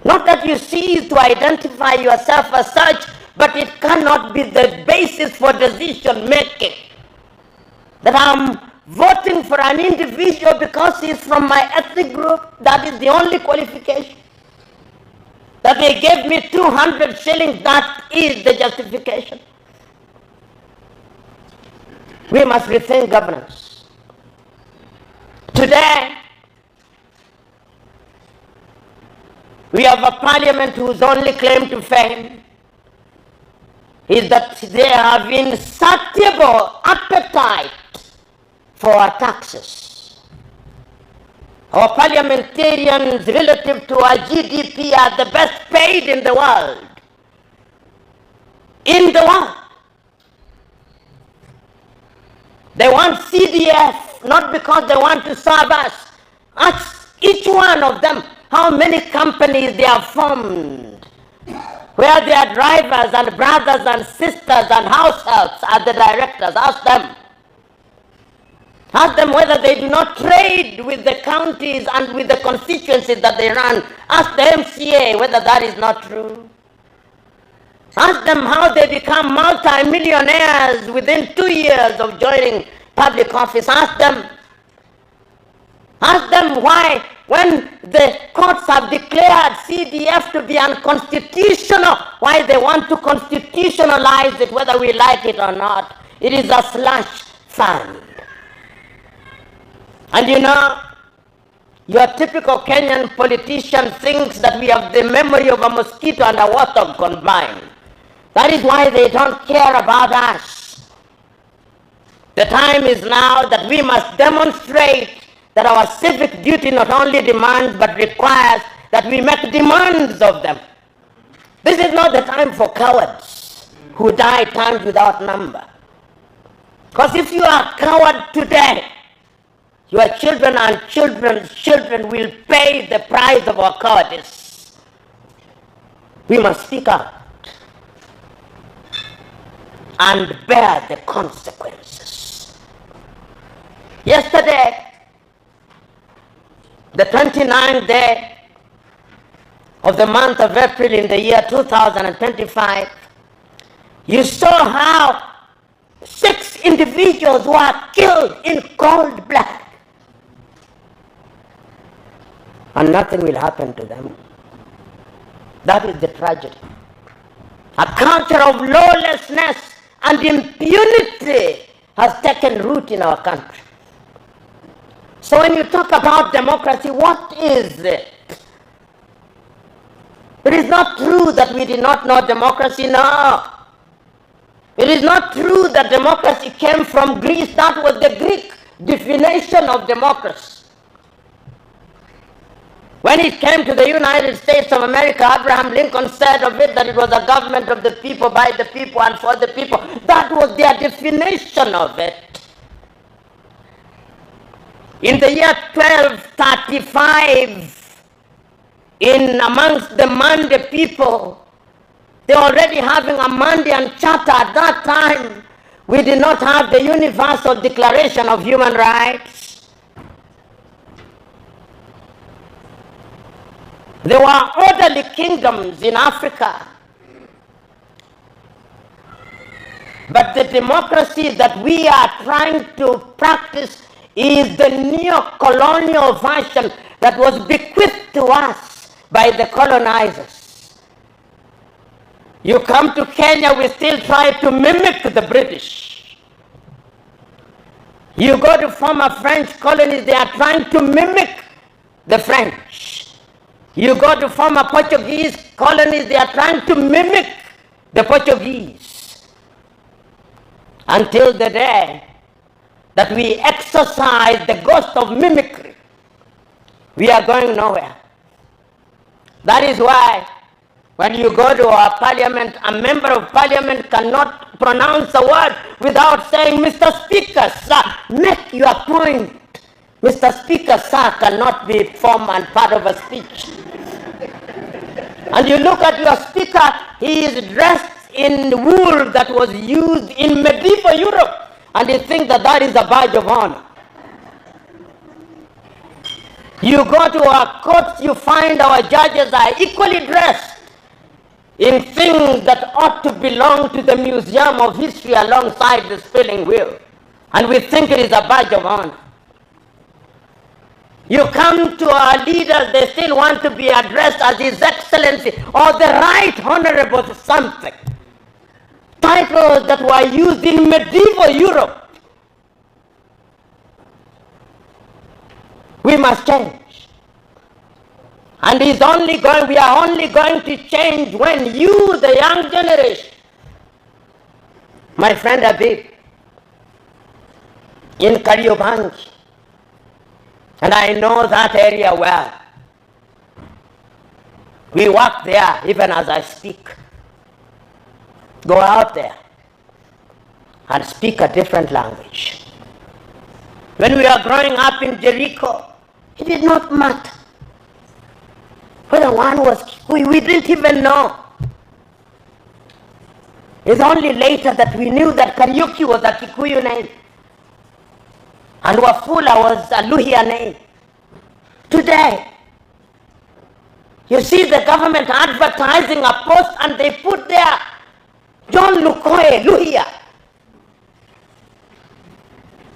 Not that you cease to identify yourself as such, but it cannot be the basis for decision making. That I'm voting for an individual because he's from my ethnic group, that is the only qualification. That they gave me 200 shillings, that is the justification. We must rethink governance. Today, we have a parliament whose only claim to fame is that they have insatiable appetite for our taxes. Our parliamentarians relative to our GDP are the best paid in the world. In the world. They want CDF, not because they want to serve us. Ask each one of them how many companies they have formed, where their drivers and brothers and sisters and house helps are the directors. Ask them. Ask them whether they do not trade with the counties and with the constituencies that they run. Ask the MCA whether that is not true. Ask them how they become multi-millionaires within 2 years of joining public office. Ask them. Ask them why, when the courts have declared CDF to be unconstitutional, why they want to constitutionalize it, whether we like it or not. It is a slush fund. And you know, your typical Kenyan politician thinks that we have the memory of a mosquito and a warthog combined. That is why they don't care about us. The time is now that we must demonstrate that our civic duty not only demands but requires that we make demands of them. This is not the time for cowards who die times without number. Because if you are a coward today, your children and children's children will pay the price of our cowardice. We must speak out and bear the consequences. Yesterday, the 29th day of the month of April in the year 2025, you saw how 6 individuals were killed in cold blood. And nothing will happen to them. That is the tragedy. A culture of lawlessness and impunity has taken root in our country. So when you talk about democracy, what is it? It is not true that we did not know democracy, no. It is not true that democracy came from Greece. That was the Greek definition of democracy. When it came to the United States of America, Abraham Lincoln said of it that it was a government of the people, by the people, and for the people. That was their definition of it. In the year 1235, in amongst the Mande people, they were already having a Mandean charter. At that time, we did not have the Universal Declaration of Human Rights. There were orderly kingdoms in Africa. But the democracy that we are trying to practice is the neo-colonial version that was bequeathed to us by the colonizers. You come to Kenya, we still try to mimic the British. You go to former French colonies, they are trying to mimic the French. You go to former Portuguese colonies, they are trying to mimic the Portuguese. Until the day that we exercise the ghost of mimicry, we are going nowhere. That is why when you go to our parliament, a member of parliament cannot pronounce a word without saying, Mr. Speaker, sir, make your point. Mr. Speaker, sir, cannot be form and part of a speech. And you look at your speaker, he is dressed in wool that was used in medieval Europe, and you think that that is a badge of honor. You go to our courts, you find our judges are equally dressed in things that ought to belong to the Museum of History alongside the spelling wheel. And we think it is a badge of honor. You come to our leaders, they still want to be addressed as His Excellency or the Right Honorable something. Titles that were used in medieval Europe. We must change. And we are only going to change when you, the young generation, my friend Habib, in Kariobangi, and I know that area well. We work there even as I speak. Go out there and speak a different language. When we were growing up in Jericho, it did not matter whether one was Kikuyu. We didn't even know. It's only later that we knew that Kariuki was a Kikuyu name and Wafula was a Luhya name. Today, you see the government advertising a post and they put there John Lukoye, Luhya.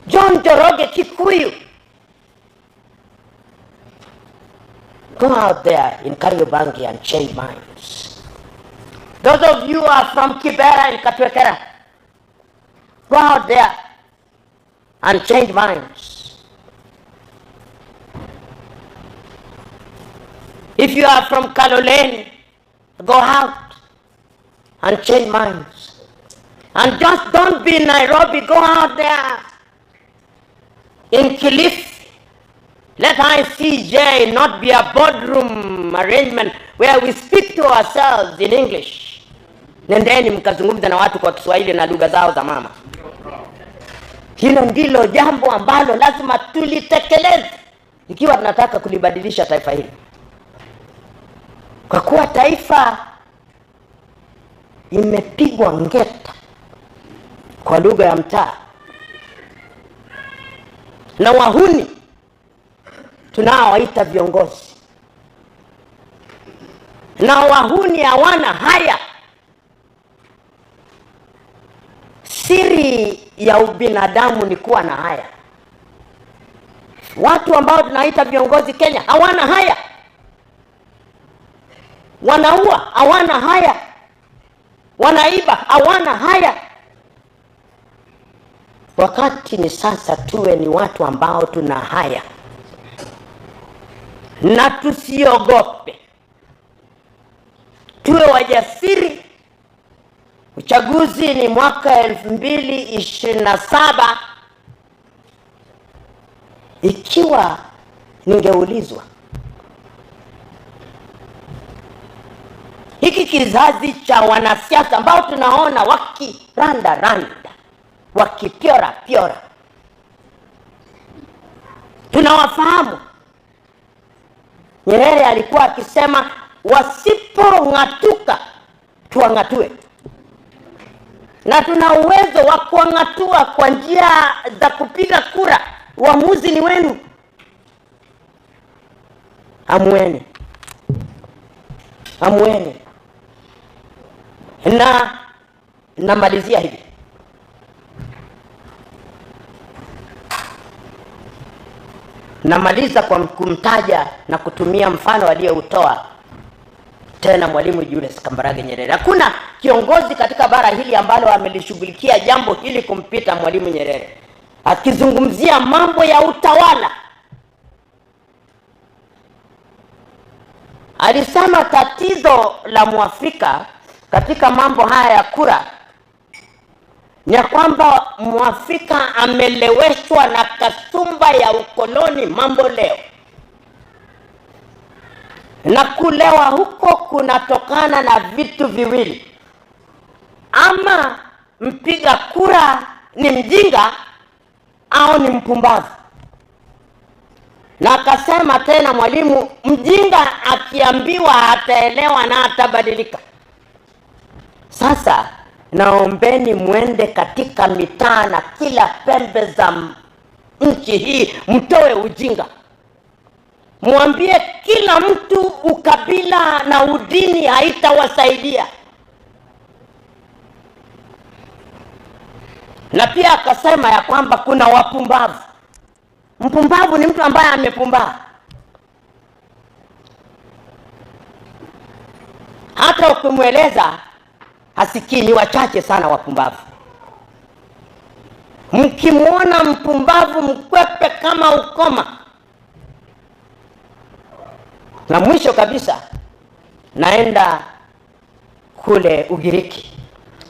John Joroge, Kikuyu. Go out there in Kariobangi and change minds. Those of you who are from Kibera and Katwekera, go out there and change minds. If you are from Kaloleni, go out and change minds. And just don't be in Nairobi, go out there. In Kilifi, let ICJ not be a boardroom arrangement where we speak to ourselves in English. Nendeni mkazungumza na watu kwa Kiswahili na lugha zao za mama. Hilo ndilo jambo ambalo lazima tulitekeleze ikiwa tunataka kulibadilisha taifa hili. Kwa kuwa taifa imepigwa ngeta kwa lugha ya mtaa na wahuni tunaowaita viongozi, na wahuni hawana haya. Siri ya ubinadamu ni kuwa na haya. Watu ambao tunaita viongozi Kenya hawana haya, wanaua hawana haya, wanaiba hawana haya. Wakati ni sasa tuwe ni watu ambao tuna haya, na tusiogope, tuwe wajasiri. Uchaguzi ni mwaka 2027. Ikiwa ningeulizwa, hiki kizazi cha wanasiasa ambao tunaona wakiranda, wakipyora, tunawafahamu. Nyerere alikuwa akisema wasipong'atuka tuwang'atue, na tuna uwezo wa kuwang'atua kwa njia za kupiga kura. Uamuzi ni wenu. Amueni. Na namalizia hivi. Namaliza kwa kumtaja na kutumia mfano aliyeutoa tena Mwalimu Julius Kambarage Nyerere. Hakuna kiongozi katika bara hili ambalo amelishughulikia jambo hili kumpita Mwalimu Nyerere. Akizungumzia mambo ya utawala, alisema tatizo la Mwafrika katika mambo haya ya kura ni kwamba Mwafrika ameleweshwa na kasumba ya ukoloni mambo leo, na kulewa huko kunatokana na vitu viwili: ama mpiga kura ni mjinga au ni mpumbavu. Na akasema tena Mwalimu, mjinga akiambiwa ataelewa na atabadilika. Sasa naombeni mwende katika mitaa na kila pembe za nchi hii, mtoe ujinga. Mwambie kila mtu ukabila na udini haitawasaidia. Na pia akasema ya kwamba kuna wapumbavu. Mpumbavu ni mtu ambaye amepumbaa. Hata ukimweleza hasikii. Ni wachache sana wapumbavu. Mkimwona mpumbavu mkwepe kama ukoma. Na mwisho kabisa naenda kule Ugiriki.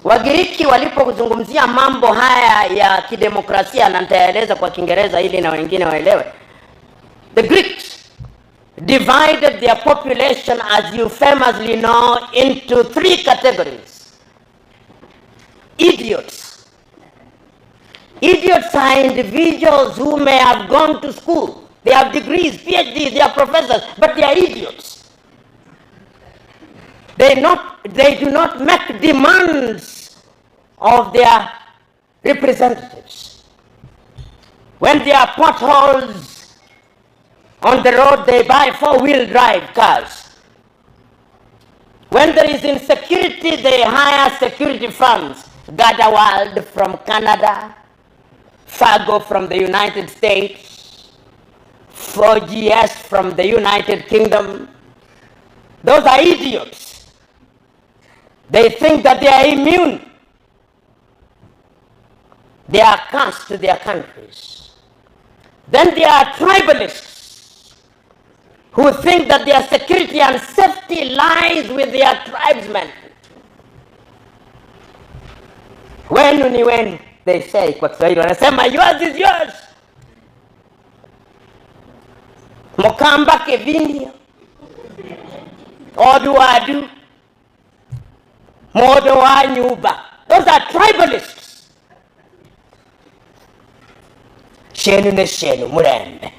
Wagiriki walipozungumzia mambo haya ya kidemokrasia, na nitaeleza kwa Kiingereza ili na wengine waelewe. The Greeks divided their population, as you famously know, into 3 categories. Idiots. Idiots are individuals who may have gone to school. They have degrees, PhDs, they are professors, but they are idiots. They do not make demands of their representatives. When there are potholes on the road, they buy 4-wheel drive cars. When there is insecurity, they hire security firms. Gadaworld from Canada, Fargo from the United States, 4GS from the United Kingdom. Those are idiots. They think that they are immune. They are cast to their countries. Then there are tribalists who think that their security and safety lies with their tribesmen. Wenu ni wenu, they say kwa Kiswahili. Wanasema yours is yours. Mokamba kevindia. Odu adu. Modo wa nyuba. Those are tribalists. Shenu ne shenu murembe.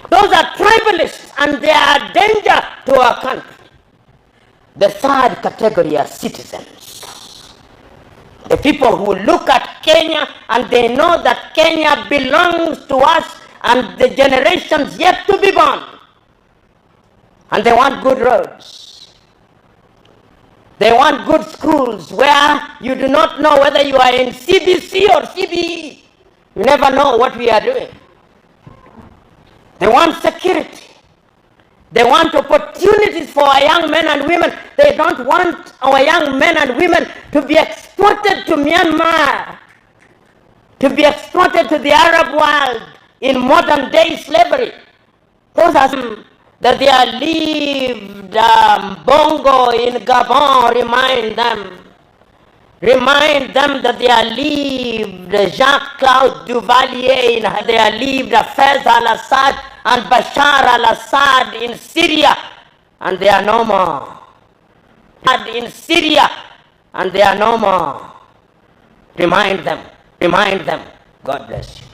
Those are tribalists, and they are a danger to our country. The 3rd category are citizens. The people who look at Kenya and they know that Kenya belongs to us and the generations yet to be born. And they want good roads. They want good schools where you do not know whether you are in CBC or CBE. You never know what we are doing. They want security. They want opportunities for our young men and women. They don't want our young men and women to be exported to Myanmar, to be exported to the Arab world in modern day slavery. Those are that they are lived Bongo in Gabon, remind them. Remind them that they are lived Jacques-Claude Duvalier, they are lived Fez al-Assad and Bashar al-Assad in Syria, and they are no more. In Syria, and they are no more. Remind them. God bless you.